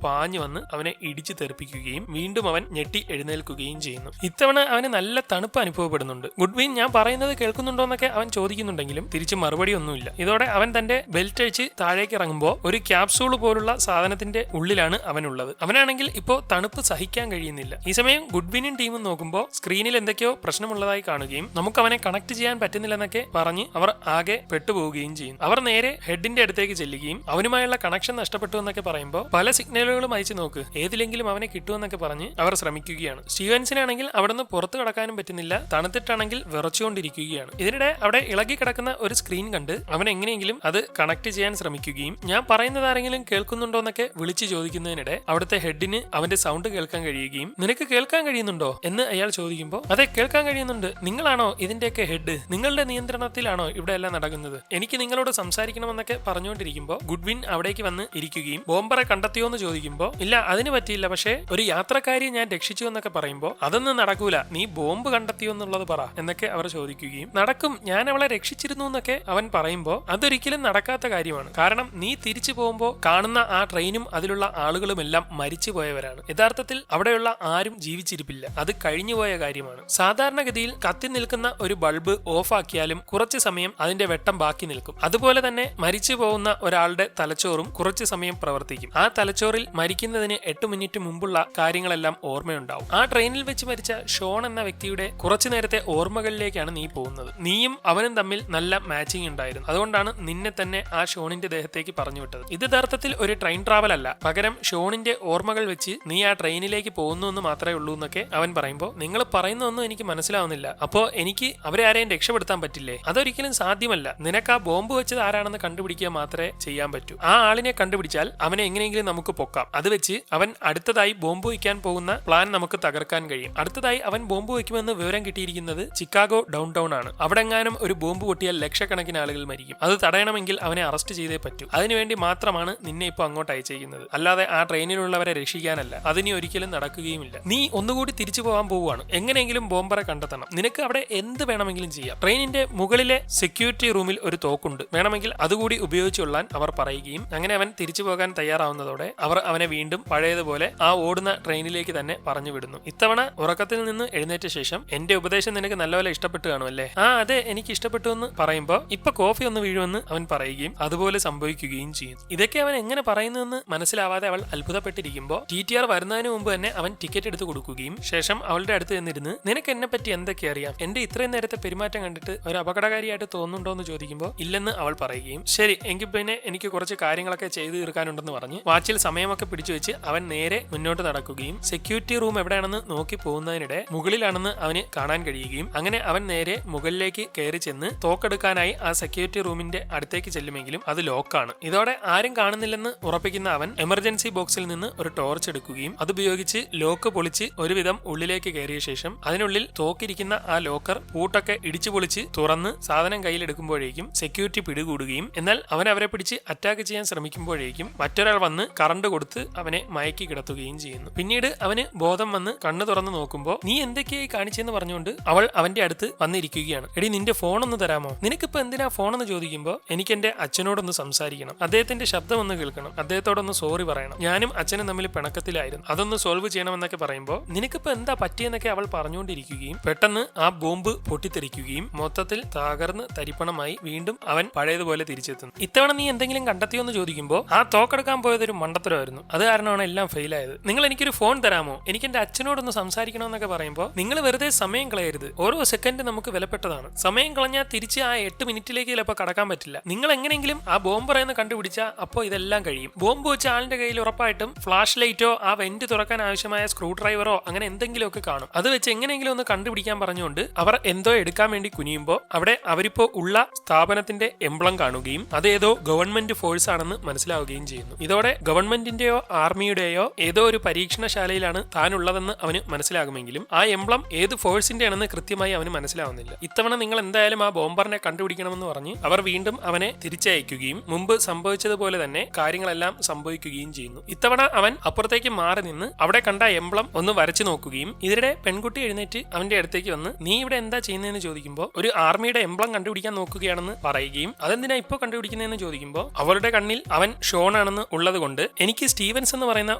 പാഞ്ഞു വന്ന് അവനെ ഇടിച്ചു തെറിപ്പിക്കുകയും വീണ്ടും അവൻ ഞെട്ടി എഴുന്നേൽക്കുകയും ചെയ്യുന്നു. ഇത്തവണ അവന് നല്ല തണുപ്പ് അനുഭവപ്പെടുന്നുണ്ട്. ഗുഡ്വിൻ ഞാൻ പറയുന്നത് കേൾക്കുന്നുണ്ടോ എന്നൊക്കെ അവൻ ചോദിക്കുന്നുണ്ടെങ്കിലും തിരിച്ച് മറുപടി ഒന്നുമില്ല. ഇതോടെ അവൻ തന്റെ ബെൽറ്റ് അഴിച്ച് താഴേക്ക് ഇറങ്ങുമ്പോൾ ഒരു ക്യാപ്സൂൾ പോലുള്ള സാധനത്തിന്റെ ഉള്ളിലാണ് അവനുള്ളത്. അവനാണെങ്കിൽ ഇപ്പോ തണുപ്പ് സഹിക്കാൻ കഴിയുന്നില്ല. ഈ സമയം ഗുഡ്വിനും ടീമും നോക്കുമ്പോൾ സ്ക്രീനിൽ എന്തൊക്കെയോ പ്രശ്നമുള്ളതായി കാണുകയും നമുക്ക് അവനെ കണക്ട് ചെയ്യാൻ പറ്റുന്നില്ലെന്നൊക്കെ പറഞ്ഞ് അവർ ആകെ പെട്ടുപോവുകയും ചെയ്യും. അവർ നേരെ ഹെഡിന്റെ അടുത്തേക്ക് ചെല്ലുകയും അവനുമായുള്ള കണക്ഷൻ നഷ്ടപ്പെട്ടു എന്നൊക്കെ പറയുമ്പോൾ പല സിഗ്നലുകളും അയച്ചു നോക്ക്, ഏതിലെങ്കിലും അവനെ കിട്ടുമെന്നൊക്കെ പറഞ്ഞ് അവർ ശ്രമിക്കുകയാണ്. സ്റ്റീവൻസിനാണെങ്കിൽ അവിടുന്ന് പുറത്തു കടക്കാനും പറ്റുന്നില്ല, തണുത്തിട്ടാണെങ്കിൽ വിറച്ചുകൊണ്ടിരിക്കുകയാണ്. ഇതിനിടെ അവിടെ ഇളകി കിടക്കുന്ന ഒരു സ്ക്രീൻ കണ്ട് അവൻ എങ്ങനെയെങ്കിലും അത് കണക്ട് ചെയ്യാൻ ശ്രമിക്കുകയും ഞാൻ പറയുന്നത് ആരെങ്കിലും കേൾക്കുന്നുണ്ടോ എന്നൊക്കെ വിളിച്ചു ചോദിക്കുന്നതിനിടെ അവിടുത്തെ ഹെഡിന് അവന്റെ സൗണ്ട് കേൾക്കാൻ കഴിയുകയും നിനക്ക് കേൾക്കാൻ കഴിയുന്നുണ്ടോ എന്ന് അയാൾ ചോദിക്കുമ്പോൾ അതെ കേൾക്കാൻ കഴിയുന്നുണ്ട്, നിങ്ങളാണോ ഇതിന്റെയൊക്കെ ഹെഡ്, നിങ്ങളുടെ നിയന്ത്രണത്തിലാണോ ഇവിടെ എല്ലാം നടക്കുന്നത്, എനിക്ക് നിങ്ങളോട് സംസാരിക്കണമെന്നൊക്കെ പറഞ്ഞുകൊണ്ടിരിക്കുമ്പോൾ ഗുഡ്വിൻ അവിടേക്ക് വന്ന് ഇരിക്കുകയും ബോംബറെ കണ്ടെത്തിയോ എന്ന് ചോദിക്കുമ്പോൾ ഇല്ല അതിന് പറ്റിയില്ല, പക്ഷേ ഒരു യാത്രക്കാരിയെ ഞാൻ രക്ഷിച്ചു എന്നൊക്കെ പറയുമ്പോൾ അതൊന്നും നടക്കൂല, നീ ബോംബ് കണ്ടെത്തിയോ എന്നുള്ളത് പറ എന്നൊക്കെ അവർ ചോദിക്കുകയും നടക്കും, ഞാൻ അവളെ രക്ഷിച്ചിരുന്നു എന്നൊക്കെ അവൻ പറയുമ്പോൾ അതൊരിക്കലും നടക്കാത്ത കാര്യമാണ്. കാരണം നീ തിരിച്ചു പോകുമ്പോൾ കാണുന്ന ആ ട്രെയിനും അതിലുള്ള ആളുകളും എല്ലാം മരിച്ചു പോയവരാണ്. യഥാർത്ഥത്തിൽ അവിടെയുള്ള ആരും ജീവിച്ചിരിപ്പില്ല, അത് കഴിഞ്ഞുപോയ കാര്യമാണ്. സാധാരണഗതിയിൽ കത്തി നിൽക്കുന്ന ഒരു ബൾബ് ഓഫ് ആക്കിയാലും കുറച്ചു സമയം അതിന്റെ വെട്ടം ബാക്കി നിൽക്കും. അതുപോലെ തന്നെ മരിച്ചു പോകുന്ന ഒരാളുടെ തലച്ചോറും കുറച്ചു സമയം പ്രവർത്തിക്കും. ആ തലച്ചോറിൽ മരിക്കുന്നതിന് 8 മിനിറ്റ് മുമ്പുള്ള കാര്യങ്ങളെല്ലാം ഓർമ്മയുണ്ടാവും. ആ ട്രെയിനിൽ വെച്ച് മരിച്ച ഷോൺ എന്ന വ്യക്തിയുടെ കുറച്ചു നേരത്തെ ഓർമ്മകളിലേക്കാണ് നീ പോകുന്നത്. നീയും അവനും തമ്മിൽ നല്ല മാച്ചിങ് ഉണ്ടായിരുന്നു, അതുകൊണ്ടാണ് നിന്നെ തന്നെ ആ ഷോണിന്റെ ദേഹത്തേക്ക് പറഞ്ഞു വിട്ടത്. ഇത് യഥാർത്ഥത്തിൽ ഒരു ട്രെയിൻ ട്രാവൽ അല്ല, പകരം ഷോണിന്റെ ഓർമ്മകൾ വെച്ച് നീ ആ ട്രെയിനിലേക്ക് പോകുന്നു എന്ന് മാത്രമേ ഉള്ളൂ എന്നൊക്കെ അവൻ പറയുമ്പോൾ നിങ്ങൾ പറയുന്നൊന്നും എനിക്ക് മനസ്സിലാവുന്നില്ല, അപ്പോ എനിക്ക് അവരെ ആരെയും രക്ഷപ്പെടുത്താൻ പറ്റില്ലേ? അതൊരിക്കലും സാധ്യമല്ല, നിനക്ക് ആ ബോംബ് വെച്ചത് ആരാണെന്ന് കണ്ടുപിടിക്കുക മാത്രമേ ചെയ്യാൻ പറ്റൂ. ആ ആളിനെ കണ്ടുപിടിച്ചാൽ അവനെ എങ്ങനെയെങ്കിലും നമുക്ക് പൊക്കാം. അത് വെച്ച് അവൻ അടുത്തതായി ബോംബ് വയ്ക്കാൻ പോകുന്ന പ്ലാൻ നമുക്ക് തകർക്കാൻ കഴിയും. അടുത്തതായി അവൻ ബോംബ് വയ്ക്കുമെന്ന് വിവരം കിട്ടിയിരിക്കുന്നത് ചിക്കാഗോ ഡൗൺ ടൗൺ ആണ്. അവിടെങ്ങാനും ഒരു ബോംബ് പൊട്ടിയാൽ ലക്ഷക്കണക്കിന് ആളുകൾ മരിക്കും. അത് തടയണമെങ്കിൽ അവനെ അറസ്റ്റ് ചെയ്തേ പറ്റൂ. അതിനുവേണ്ടി മാത്രമാണ് നിന്നെ ഇപ്പോൾ അങ്ങോട്ട് അയച്ചിരിക്കുന്നത്, അല്ലാതെ ആ ട്രെയിനിലുള്ളവരെ രക്ഷിക്കാനല്ല. അതിനി ഒരിക്കലും നടക്കുകയുമില്ല. നീ ഒന്നുകൂടി തിരിച്ചു പോകാൻ പോവുകയാണ്, എങ്ങനെയെങ്കിലും ബോംബറെ കണ്ടെത്തണം. നിനക്ക് അവിടെ എന്ത് വേണമെങ്കിലും ചെയ്യാം. ട്രെയിനിന്റെ മുകളിലെ സെക്യൂരിറ്റി റൂമിൽ ഒരു തോക്കുണ്ട്, വേണമെങ്കിൽ അതുകൂടി ഉപയോഗിച്ചുകൊള്ളാൻ അവർ പറയുകയും അങ്ങനെ അവൻ തിരിച്ചു പോകാൻ തയ്യാറാവുന്നതോടെ അവർ അവനെ വീണ്ടും പഴയതുപോലെ ആ ഓടുന്ന ട്രെയിനിലേക്ക് തന്നെ പറഞ്ഞു വിടുന്നു. ഇത്തവണ ഉറക്കത്തിൽ നിന്ന് എഴുന്നേറ്റ ശേഷം എന്റെ ഉപദേശം നിനക്ക് നല്ലപോലെ ഇഷ്ടപ്പെട്ടു കാണുമല്ലേ? ആ അതെ എനിക്ക് ഇഷ്ടപ്പെട്ടു എന്ന് പറയുമ്പോൾ ഇപ്പൊ കോഫി ഒന്ന് വീഴുമെന്ന് അവൻ പറയുകയും അതുപോലെ സംഭവിക്കുകയും ചെയ്യും. ഇതൊക്കെ അവൻ എങ്ങനെ പറയുന്നുവെന്ന് മനസ്സിലാവാതെ അവൾ അത്ഭുതപ്പെട്ടിരിക്കുമ്പോൾ TTR വരുന്നതിന് മുമ്പ് തന്നെ അവൻ ടിക്കറ്റ് എടുത്ത് കൊടുക്കുകയും ശേഷം അവളുടെ അടുത്ത് നിന്നിരുന്ന് നിനക്ക് എന്നെ പറ്റി എന്തൊക്കെ അറിയാം, എന്റെ ഇത്രയും നേരത്തെ പെരുമാറ്റം കണ്ടിട്ട് ഒരു അപകടകാരിയായിട്ട് തോന്നുന്നുണ്ടോ എന്ന് ചോദിക്കുമ്പോൾ ഇല്ലെന്ന് അവൾ പറയുകയും ശരി എങ്കിൽ പിന്നെ എനിക്ക് കുറച്ച് കാര്യങ്ങളൊക്കെ ചെയ്തു തീർക്കാനുണ്ടെന്ന് പറഞ്ഞ് വാച്ചിൽ സമയമൊക്കെ പിടിച്ചു വെച്ച് അവൻ നേരെ മുന്നോട്ട് നടക്കുകയും സെക്യൂരിറ്റി റൂം എവിടെയാണെന്ന് നോക്കി പോകുന്നതിനിടെ മുകളിലാണെന്ന് അവന് കാണാൻ കഴിയുകയും അങ്ങനെ അവൻ നേരെ മുകളിലേക്ക് കയറി ചെന്ന് തോക്കെടുക്കാനായി ആ സെക്യൂരിറ്റി റൂമിന്റെ അടുത്തേക്ക് ചെല്ലുമെങ്കിലും അത് ലോക്കാണ്. ഇതോടെ ആരും കാണുന്നില്ലെന്ന് ഉറപ്പിക്കുന്ന അവൻ എമർജൻസി ബോക്സിൽ നിന്ന് ഒരു ടോർച്ച് എടുക്കുകയും അതുപയോഗിച്ച് ലോക്ക് പൊളിച്ച് ഒരുവിധം ഉള്ളിലേക്ക് കയറിയ ശേഷം അതിനുള്ളിൽ തോക്കിരിക്കുന്ന ആ ലോക്കർ പൂട്ടൊക്കെ ഇടിച്ചു പൊളിച്ച് തുറന്ന് സാധനം കയ്യിലെടുക്കുമ്പോഴേക്കും സെക്യൂരിറ്റി പിടികൂടുകയും എന്നാൽ അവൻ അവരെ പിടിച്ച് അറ്റാക്ക് ചെയ്യാൻ ശ്രമിക്കുമ്പോഴേക്കും മറ്റൊരാൾ വന്ന് കറണ്ട് കൊടുത്ത് അവനെ മയക്കി കിടത്തുകയും ചെയ്യുന്നു. പിന്നീട് അവന് ബോധം വന്ന് കണ്ണു തുറന്ന് നോക്കുമ്പോൾ നീ എന്തൊക്കെയായി കാണിച്ചെന്ന് പറഞ്ഞുകൊണ്ട് അവൾ അവന്റെ അടുത്ത് വന്നിരിക്കുകയാണ്. എടി നിന്റെ ഫോൺ ഒന്ന് തരാമോ, നിനക്കിപ്പോ എന്തിനാ ഫോൺ എന്ന് ചോദിക്കുമ്പോൾ എനിക്ക് എന്റെ അച്ഛനോടൊന്ന് സംസാരിക്കണം, അദ്ദേഹത്തിന്റെ ശബ്ദം ഒന്ന് കേൾക്കണം, അദ്ദേഹത്തോടൊന്ന് സോറി പറയണം, ഞാനും അച്ഛനും തമ്മിൽ പിണക്കത്തിലായിരുന്നു, അതൊന്ന് സോൾവ് ചെയ്യണമെന്നൊക്കെ പറയുമ്പോൾ നിനക്കിപ്പോ എന്താ പറ്റിയെന്നൊക്കെ അവൾ പറഞ്ഞുകൊണ്ടിരിക്കുകയും പെട്ടെന്ന് ആ ബോംബ് പൊട്ടിത്തെറിക്കുകയും മൊത്തത്തിൽ തകർന്ന് തരിപ്പണമായി വീണ്ടും അവൻ പഴയതുപോലെ തിരിച്ചെത്തുന്നു. ഇത്തവണ നീ എന്തെങ്കിലും കണ്ടെത്തിയോ എന്ന് ചോദിക്കുമ്പോൾ ആ തോക്കെടുക്കാൻ പോയതൊരു മണ്ടത്തരമായിരുന്നു, അത് കാരണമാണ് എല്ലാം ഫെയിലായത്, നിങ്ങൾ എനിക്കൊരു ഫോൺ തരാമോ, എനിക്ക് എന്റെ അച്ഛനോടൊന്ന് സംസാരിക്കണമെന്നൊക്കെ പറയുമ്പോൾ നിങ്ങൾ വെറുതെ സമയം കളയരുത്, ഓരോ സെക്കൻഡ് നമുക്ക് വിലപ്പെട്ടതാണ്, സമയം കളഞ്ഞാൽ തിരിച്ച് ആ 8 മിനിറ്റിലേക്ക് ചിലപ്പോൾ കടക്കാൻ പറ്റില്ല, നിങ്ങൾ എങ്ങനെയെങ്കിലും ആ ബോംബ് പറയുന്ന കണ്ടുപിടിച്ചാൽ അപ്പോൾ ഇതെല്ലാം കഴിയും. ബോംബ് വെച്ച ആളിന്റെ കയ്യിൽ ഉറപ്പായിട്ടും ഫ്ലാഷ് ലൈറ്റോ ആ വെന്റ് തുറക്കാൻ ആവശ്യമായ സ്ക്രൂ ഡ്രൈവറോ അങ്ങനെ എന്തെങ്കിലുമൊക്കെ കാണും, അത് വെച്ച് എങ്ങനെയെങ്കിലും ഒന്ന് കണ്ടുപിടിക്കാൻ പറഞ്ഞുകൊണ്ട് അവർ എന്തോ എടുക്കാൻ വേണ്ടി കുനിയുമ്പോൾ അവിടെ അവരിപ്പോ ഉള്ള സ്ഥാപനത്തിന്റെ എംബ്ലം കാണുകയും അതേതോ ഗവൺമെന്റ് ഫോഴ്സ് ആണെന്ന് മനസ്സിലാവുകയും ചെയ്യുന്നു. ഇതോടെ ഗവൺമെന്റിന്റെയോ ആർമിയുടെയോ ഏതോ ഒരു പരീക്ഷണശാലയിലാണ് താനുള്ളതെന്ന് അവന് മനസ്സിലാകുമെങ്കിലും ആ എംബ്ലം ഏത് ഫോഴ്സിന്റെ ആണെന്ന് കൃത്യമായി അവന് മനസ്സിലാവുന്നില്ല. ഇത്തവണ നിങ്ങൾ എന്തായാലും ആ ബോംബറിനെ കണ്ടുപിടിക്കണമെന്ന് പറഞ്ഞ് അവർ വീണ്ടും അവനെ തിരിച്ചയക്കുകയും മുമ്പ് സംഭവിച്ചതുപോലെ തന്നെ കാര്യങ്ങളെല്ലാം സംഭവിക്കുകയും ചെയ്യുന്നു. ഇത്തവണ അവൻ അപ്പുറത്തേക്ക് മാറി നിന്ന് അവിടെ കണ്ട എംബ്ലം ഒന്ന് വരച്ചു നോക്കുകയും ഇതിനിടെ പെൺകുട്ടി എഴുന്നേറ്റ് അവന്റെ അടുത്തേക്ക് വന്ന് നീ ഇവിടെ എന്താ ചെയ്യുന്നതെന്ന് ചോദിക്കുമ്പോൾ ഒരു ആർമിയുടെ എംബ്ലം കണ്ടുപിടിക്കാൻ നോക്കുകയാണെന്ന് പറയുകയും അതെന്തിനാ ഇപ്പോൾ കണ്ടുപിടിക്കുന്നതെന്ന് ചോദിക്കുമ്പോൾ അവളുടെ കണ്ണിൽ അവൻ ഷോൺ ആണെന്ന് ഉള്ളത് കൊണ്ട് എനിക്ക് സ്റ്റീവൻസ് എന്ന് പറയുന്ന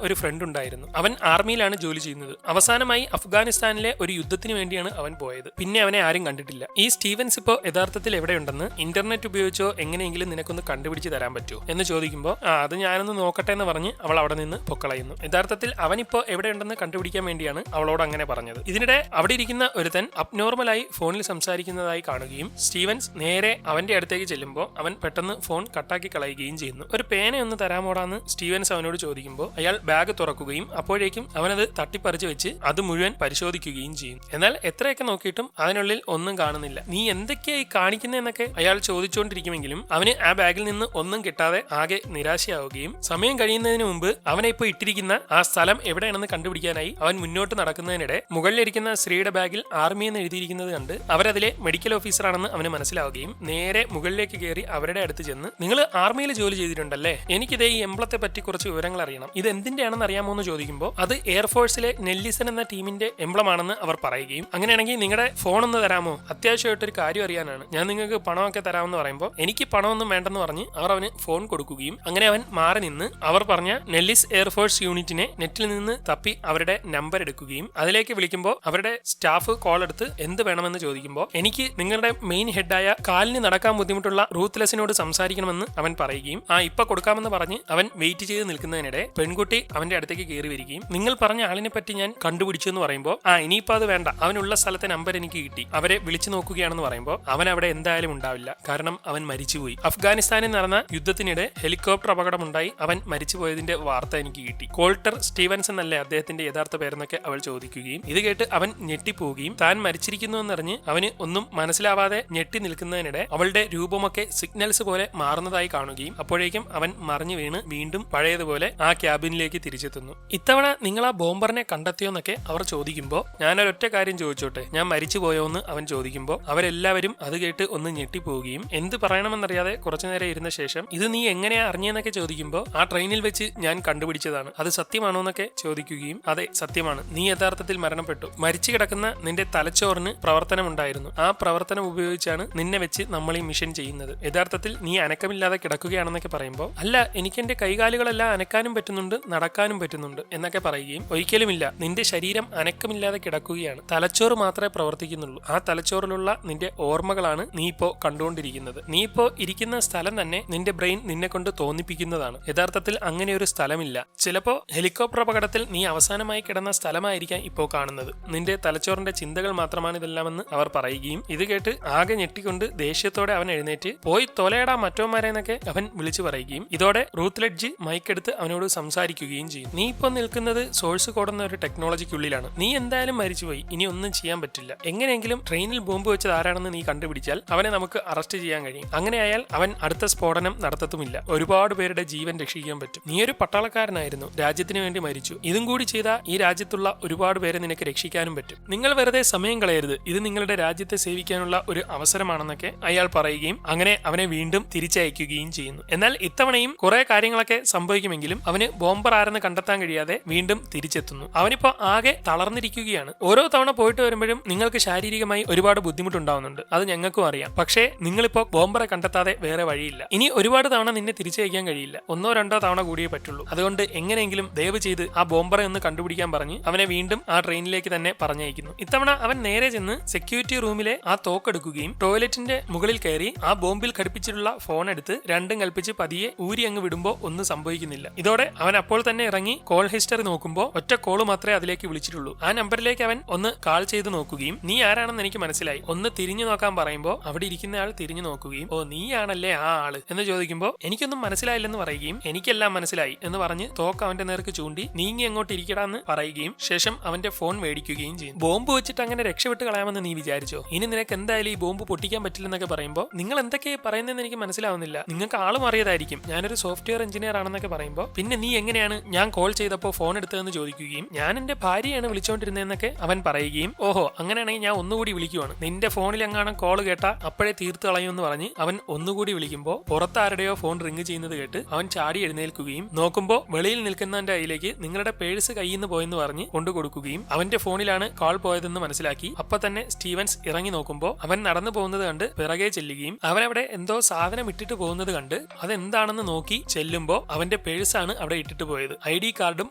ഒരു ഫ്രണ്ട് ഉണ്ടായിരുന്നു. അവൻ ആർമിയിലാണ് ജോലി ചെയ്യുന്നത്. അവസാനമായി അഫ്ഗാനിസ്ഥാനിലെ ഒരു യുദ്ധത്തിന് വേണ്ടിയാണ് അവൻ പോയത്. പിന്നെ അവനെ ആരും കണ്ടിട്ടില്ല. ഈ സ്റ്റീവൻസ് ഇപ്പോൾ യഥാർത്ഥത്തിൽ എവിടെയുണ്ടെന്ന് ഇന്റർനെറ്റ് ഉപയോഗിച്ചോ എങ്ങനെയെങ്കിലും നിനക്കൊന്ന് കണ്ടുപിടിച്ച് തരാൻ പറ്റുമോ എന്ന് ചോദിക്കുമ്പോൾ അത് ഞാനൊന്ന് നോക്കട്ടെ എന്ന് പറഞ്ഞ് അവൾ അവിടെ നിന്ന് പൊക്കളയുന്നു. യഥാർത്ഥത്തിൽ അവനിപ്പോ എവിടെയുണ്ടെന്ന് കണ്ടുപിടിക്കാൻ വേണ്ടിയാണ് അവളോട് അങ്ങനെ പറഞ്ഞത്. ഇതിനിടെ അവിടെ ഇരിക്കുന്ന ഒരുത്തൻ അബ്നോർമലായി ഫോണിൽ സംസാരിക്കുന്നതായി കാണുകയും സ്റ്റീവൻസ് നേരെ അവന്റെ അടുത്തേക്ക് ചെല്ലുമ്പോൾ അവൻ പെട്ടെന്ന് ഫോൺ കട്ടാക്കി കളയുകയും ചെയ്യുന്നു. ഒരു പേനയൊന്ന് തരാമോടാന്ന് സ്റ്റീവൻസ് അവനോട് ചോദിക്കുമ്പോൾ അയാൾ ബാഗ് തുറക്കുകയും അപ്പോഴേക്കും അവനത് തട്ടിപ്പറിച്ച് വെച്ച് അത് മുഴുവൻ പരിശോധിക്കുകയും ചെയ്യും. എന്നാൽ എത്രയൊക്കെ നോക്കിയിട്ടും അതിനുള്ളിൽ ഒന്നും കാണുന്നില്ല. നീ എന്തൊക്കെയായി കാണിക്കുന്നതെന്നൊക്കെ അയാൾ ചോദിച്ചുകൊണ്ടിരിക്കുമെങ്കിലും അവന് ആ ബാഗിൽ നിന്ന് ഒന്നും കിട്ടാതെ ആകെ നിരാശയാവുകയും സമയം കഴിയുന്നതിന് മുമ്പ് അവനെ ഇപ്പോൾ ഇട്ടിരിക്കുന്ന ആ സ്ഥലം എവിടെയാണെന്ന് കണ്ടുപിടിക്കാനായി അവൻ മുന്നോട്ട് നടക്കുന്നതിനിടെ മുകളിലിരിക്കുന്ന സ്ത്രീയുടെ ബാഗിൽ ആർമി എന്ന് എഴുതിയിരിക്കുന്നത് കണ്ട് അവരതിലെ മെഡിക്കൽ ഓഫീസറാണെന്ന് അവന് മനസ്സിലാവുകയും നേരെ മുകളിലേക്ക് കയറി അവരുടെ അടുത്ത് ചെന്ന് നിങ്ങൾ ആർമിയിൽ ജോലി ചെയ്തിട്ടുണ്ടല്ലേ, എനിക്കിതേ ഈ എംബ്ലത്തെ പറ്റി കുറച്ച് വിവരങ്ങൾ അറിയണം, ഇത് എന്തിന്റെയാണെന്ന് അറിയാമോ എന്ന് ചോദിക്കുമ്പോൾ അത് എയർഫോഴ്സിലെ നെല്ലിസൺ എന്ന ടീമിന്റെ എംബ്ലമാണെന്ന് അവർ പറയുകയും അങ്ങനെയാണെങ്കിൽ നിങ്ങളുടെ ഫോൺ ഒന്ന് തരാമോ, അത്യാവശ്യമായിട്ടൊരു കാര്യം അറിയാനാണ്, ഞാൻ നിങ്ങൾക്ക് പണമൊക്കെ തരാമെന്ന് പറയുമ്പോൾ എനിക്ക് പണമൊന്നും വേണ്ടെന്ന് പറഞ്ഞ് അവർ അവന് ഫോൺ കൊടുക്കുകയും അങ്ങനെ അവൻ മാറി നിന്ന് അവർ പറഞ്ഞ നെല്ലിസ് എയർഫോഴ്സ് യൂണിറ്റിനെ നെറ്റിൽ നിന്ന് തപ്പി അവരുടെ നമ്പർ എടുക്കുകയും അതിലേക്ക് വിളിക്കുമ്പോൾ അവരുടെ സ്റ്റാഫ് കോൾ എടുത്ത് എന്ത് വേണമെന്ന് ചോദിക്കുമ്പോൾ എനിക്ക് നിങ്ങളുടെ മെയിൻ ഹെഡായ കാലിന് നടക്കാൻ ബുദ്ധിമുട്ടുള്ള റൂത്ത്ലെസിനോട് സംസാരിക്കണമെന്ന് അവൻ പറയുകയും ഇപ്പൊ കൊടുക്കാമെന്ന് പറഞ്ഞ് അവൻ വെയിറ്റ് ചെയ്ത് നിൽക്കുന്നതിനിടെ പെൺകുട്ടി അവന്റെ അടുത്തേക്ക് കയറി വരികയും നിങ്ങൾ പറഞ്ഞ ആളിനെ പറ്റി ഞാൻ കണ്ടുപിടിച്ചു എന്ന് പറയുമ്പോൾ ഇനിയിപ്പോ അത് വേണ്ട, അവനുള്ള സ്ഥലത്തെ നമ്പർ എനിക്ക് കിട്ടി, അവരെ വിളിച്ചു നോക്കുകയാണെന്ന് പറയുമ്പോൾ അവൻ അവിടെ എന്തായാലും ഉണ്ടാവില്ല, കാരണം അവൻ മരിച്ചുപോയി. അഫ്ഗാനിസ്ഥാനിൽ നടന്ന യുദ്ധത്തിനിടെ ഹെലികോപ്റ്റർ അപകടമുണ്ടായി അവൻ മരിച്ചുപോയതിന്റെ വാർത്ത എനിക്ക് കിട്ടി. കോൾട്ടർ സ്റ്റീവൻസ് എന്നല്ലേ അദ്ദേഹത്തിന്റെ യഥാർത്ഥ പേരെന്നൊക്കെ അവൾ ചോദിക്കുകയും ഇത് കേട്ട് അവൻ ഞെട്ടിപ്പോവുകയും താൻ മരിച്ചിരിക്കുന്നു എന്നറിഞ്ഞ് അവന് ഒന്നും മനസ്സിലാവാതെ ഞെട്ടി നിൽക്കുന്നതിനിടെ അവളുടെ രൂപമൊക്കെ സിഗ്നൽസ് പോലെ മാറുന്നതായി കാണുകയും അപ്പോഴേക്കും അവൻ മറിഞ്ഞു വീണ് വീണ്ടും പഴയതുപോലെ ആ ക്യാബിനിലേക്ക് തിരിച്ചെത്തുന്നു. ഇത്തവണ നിങ്ങൾ ആ ബോംബറിനെ കണ്ടെത്തിയോന്നൊക്കെ അവർ ചോദിക്കുമ്പോൾ ഞാനൊരൊറ്റ കാര്യം ചോദിച്ചോട്ടെ, ഞാൻ മരിച്ചു പോയോന്ന് അവൻ ചോദിക്കുമ്പോൾ അവരെല്ലാവരും അത് കേട്ട് ഒന്ന് ഞെട്ടിപ്പോവുകയും എന്ത് പറയണമെന്നറിയാതെ കുറച്ചുനേരം ഇരുന്ന ശേഷം ഇത് നീ എങ്ങനെയാ അറിഞ്ഞെന്നൊക്കെ ചോദിക്കുമ്പോൾ ആ ട്രെയിനിൽ വെച്ച് ഞാൻ കണ്ടുപിടിച്ചതാണ്, അത് സത്യമാണോ എന്നൊക്കെ ചോദിക്കുകയും അതെ സത്യമാണ്, നീ യഥാർത്ഥത്തിൽ മരണപ്പെട്ടു, മരിച്ചു കിടക്കുന്ന നിന്റെ തലച്ചോറിന് പ്രവർത്തനമുണ്ടായിരുന്നു, ആ പ്രവർത്തനം ഉപയോഗിച്ചാണ് നിന്നെ വെച്ച് നമ്മൾ ഈ മിഷൻ ചെയ്യുന്നത്, യഥാർത്ഥത്തിൽ നീ അനക്കമില്ലാതെ കിടക്കുകയാണെന്നൊക്കെ പറയുമ്പോൾ അല്ല എനിക്ക് എന്റെ കൈകാലുകളെല്ലാം അനക്കാനും പറ്റുന്നുണ്ട് നടക്കാനും പറ്റുന്നുണ്ട് എന്നൊക്കെ പറയുകയും ഒരിക്കലുമില്ല, നിന്റെ ശരീരം അനക്കമില്ലാതെ കിടക്കുകയാണ്, തലച്ചോറ് മാത്രമേ പ്രവർത്തിക്കുന്നുള്ളൂ, ആ തലച്ചോറിലുള്ള നിന്റെ ഓർമ്മകളാണ് നീ ഇപ്പോ കണ്ടുകൊണ്ടിരിക്കുന്നത്, നീ ഇപ്പോ ഇരിക്കുന്ന സ്ഥലം തന്നെ നിന്റെ ബ്രെയിൻ നിന്നെ കൊണ്ട് തോന്നിപ്പിക്കുന്നതാണ്, യഥാർത്ഥത്തിൽ അങ്ങനെ ഒരു സ്ഥലമില്ല, ചിലപ്പോ ഹെലികോപ്റ്റർ അപകടത്തിൽ നീ അവസാനമായി കിടന്ന സ്ഥലമായിരിക്കാം ഇപ്പോ കാണുന്നത്, നിന്റെ തലച്ചോറിന്റെ ചിന്തകൾ മാത്രമാണ് ഇതെല്ലാമെന്ന് അവർ പറയുകയും ഇത് കേട്ട് ആകെ ഞെട്ടിക്കൊണ്ട് ദേഷ്യത്തോടെ അവൻ എഴുന്നേറ്റ് പോയി തൊലയടാ മറ്റോമാരെ എന്നൊക്കെ അവൻ വിളിച്ചു പറയുകയും ഇതോടെ റൂത്ത്ലെഡ്ജ് മൈക്കെടുത്ത് അവനോട് സംസാരിക്കുകയും ചെയ്യും. നീ ഇപ്പോൾ നിൽക്കുന്നത് സോഴ്സ് കോഡ് എന്ന ഒരു ടെക്നോളജിക്കുള്ളിലാണ്, നീ എന്തായാലും മരിച്ചുപോയി, ഇനി ഒന്നും ചെയ്യാൻ പറ്റില്ല, എങ്ങനെയെങ്കിലും ട്രെയിനിൽ ബോംബ് വെച്ചത് ആരാണെന്ന് നീ കണ്ടുപിടിച്ചാൽ അവനെ നമുക്ക് അറസ്റ്റ് ചെയ്യാൻ കഴിയും, അങ്ങനെയായാൽ അവൻ അടുത്ത സ്ഫോടനം നടത്തത്തുമില്ല, ഒരുപാട് പേരുടെ ജീവൻ രക്ഷിക്കാൻ പറ്റും, നീ ഒരു പട്ടാളക്കാരനായിരുന്നു, രാജ്യത്തിന് വേണ്ടി മരിച്ചു, ഇതും കൂടി ചെയ്താൽ ഈ രാജ്യത്തുള്ള ഒരുപാട് പേരെ നിനക്ക് രക്ഷിക്കാനും പറ്റും, നിങ്ങൾ വെറുതെ സമയം കളയരുത്, ഇത് നിങ്ങളുടെ രാജ്യത്തെ സേവിക്കാനുള്ള ഒരു അവസരമാണെന്നൊക്കെ അയാൾ പറയുകയും അങ്ങനെ അവനെ വീണ്ടും തിരിച്ചയക്കുകയും ചെയ്യുന്നു. എന്നാൽ ഇത്തവണയും കുറെ കാര്യങ്ങളൊക്കെ സംഭവിക്കുമെങ്കിലും അവന് ബോംബർ ആരെന്ന് കണ്ടെത്താൻ കഴിയാതെ വീണ്ടും തിരിച്ചെത്തുന്നു. അവനിപ്പോ ആകെ തളർന്നിരിക്കുകയാണ്. ഓരോ തവണ പോയിട്ട് വരുമ്പോഴും നിങ്ങൾക്ക് ശാരീരികമായി ഒരുപാട് ബുദ്ധിമുട്ടുണ്ടാവുന്നുണ്ട്, അത് ഞങ്ങൾക്കും അറിയാം, പക്ഷേ നിങ്ങളിപ്പോ ബോംബറെ കണ്ടെത്താതെ വേറെ വഴിയില്ല, ഇനി ഒരുപാട് തവണ നിന്നെ തിരിച്ചയക്കാൻ കഴിയില്ല, 1-2 തവണ കൂടിയേ പറ്റുള്ളൂ, അതുകൊണ്ട് എങ്ങനെയെങ്കിലും ദയവ് ചെയ്ത് ആ ബോംബറെ ഒന്ന് കണ്ടുപിടിക്കാൻ പറഞ്ഞ് അവനെ വീണ്ടും ആ ട്രെയിനിലേക്ക് തന്നെ പറഞ്ഞയക്കുന്നു. ഇത്തവണ അവൻ നേരെ ചെന്ന് സെക്യൂരിറ്റി റൂമിലെ ആ തോക്കെടുക്കുകയും ടോയ്ലറ്റിന്റെ മുകളിൽ കയറി ആ ബോംബിൽ ഘടിപ്പിച്ചിട്ടുള്ള ഫോൺ എടുത്ത് രണ്ടും കൽപ്പിച്ച് പതിയെ ഊരി അങ്ങ് വിടുമ്പോ ഒന്നും സംഭവിക്കുന്നില്ല. ഇതോടെ അവൻ അപ്പോൾ തന്നെ ഇറങ്ങി കോൾ ഹിസ്റ്ററി നോക്കുമ്പോൾ ഒറ്റ കോള് മാത്രമേ അതിലേക്ക് വിളിച്ചിട്ടുള്ളൂ. ആ നമ്പറിലേക്ക് അവൻ ഒന്ന് കാൾ ചെയ്ത് നോക്കുകയും നീ ആരാണെന്ന് എനിക്ക് മനസ്സിലായി, ഒന്ന് തിരിഞ്ഞു നോക്കാൻ പറയുമ്പോൾ അവിടെ ഇരിക്കുന്ന ആൾ തിരിഞ്ഞു നോക്കുകയും ഓ നീയാണല്ലേ ആ ആള് എന്ന് ചോദിക്കുമ്പോൾ എനിക്കൊന്നും മനസ്സിലായില്ലെന്ന് പറയുകയും എനിക്കെല്ലാം മനസ്സിലായി എന്ന് പറഞ്ഞ് തോക്ക് അവന്റെ നേർക്ക് ചൂണ്ടി നീങ്ങി അങ്ങോട്ട് ഇരിക്കടാന്ന് പറയുകയും ശേഷം അവന്റെ ഫോൺ മേടിക്കുകയും ചെയ്യും. ബോംബ് വെച്ചിട്ട് അങ്ങനെ രക്ഷപ്പെട്ട് കളയാമെന്ന് നീ വിചാരിച്ചോ, ഇനി നിനക്ക് എന്തായാലും ഈ ബോംബ് പൊട്ടിക്കാൻ പറ്റില്ലെന്നൊക്കെ പറയുമ്പോൾ നിങ്ങൾ എന്തൊക്കെ പറയുന്നതെന്ന് എനിക്ക് മനസ്സിലാവുന്നില്ല, നിങ്ങൾക്ക് ആള് മാറിയതായിരിക്കും, ചോദിക്കും, ഞാനൊരു സോഫ്റ്റ്വെയർ എഞ്ചിനീയർ ആണെന്നൊക്കെ പറയുമ്പോൾ, പിന്നെ നീ എങ്ങനെയാണ് ഞാൻ കോൾ ചെയ്തപ്പോൾ ഫോൺ എടുത്തതെന്ന് ചോദിക്കുകയും ഞാൻ എന്റെ ഭാര്യയാണ് വിളിച്ചോണ്ടിരുന്നതെന്നൊക്കെ അവൻ പറയുകയും, ഓഹോ അങ്ങനെയാണെങ്കിൽ ഞാൻ ഒന്നുകൂടി വിളിക്കുവാണ്, നിന്റെ ഫോണിൽ എങ്ങാനും കോൾ കേട്ടാ അപ്പോഴേ തീർത്ത് കളയുമെന്ന് പറഞ്ഞ് അവൻ ഒന്നുകൂടി വിളിക്കുമ്പോൾ പുറത്താരുടെയോ ഫോൺ റിംഗ് ചെയ്യുന്നത് കേട്ട് അവൻ ചാടി എഴുന്നേൽക്കുകയും നോക്കുമ്പോൾ വെളിയിൽ നിൽക്കുന്നവന്റെ കയ്യിലേക്ക് നിങ്ങളുടെ പേഴ്സ് കയ്യിൽ നിന്ന് പോയെന്ന് പറഞ്ഞ് കൊണ്ടുകൊടുക്കുകയും അവന്റെ ഫോണിലാണ് കോൾ പോയതെന്ന് മനസ്സിലാക്കി അപ്പൊ തന്നെ സ്റ്റീവൻസ് ഇറങ്ങി നോക്കുമ്പോൾ അവൻ നടന്നു പോകുന്നത് കണ്ട് പിറകെ ചെല്ലുകയും അവനവിടെ എന്തോ സാധനം ഇട്ടിട്ട് പോകുന്നത് കണ്ട് അതെന്താണെന്ന് നോക്കി ചെല്ലുമ്പോൾ അവന്റെ പേഴ്സാണ് അവിടെ ഇട്ടിട്ട് പോയത്. ID കാർഡും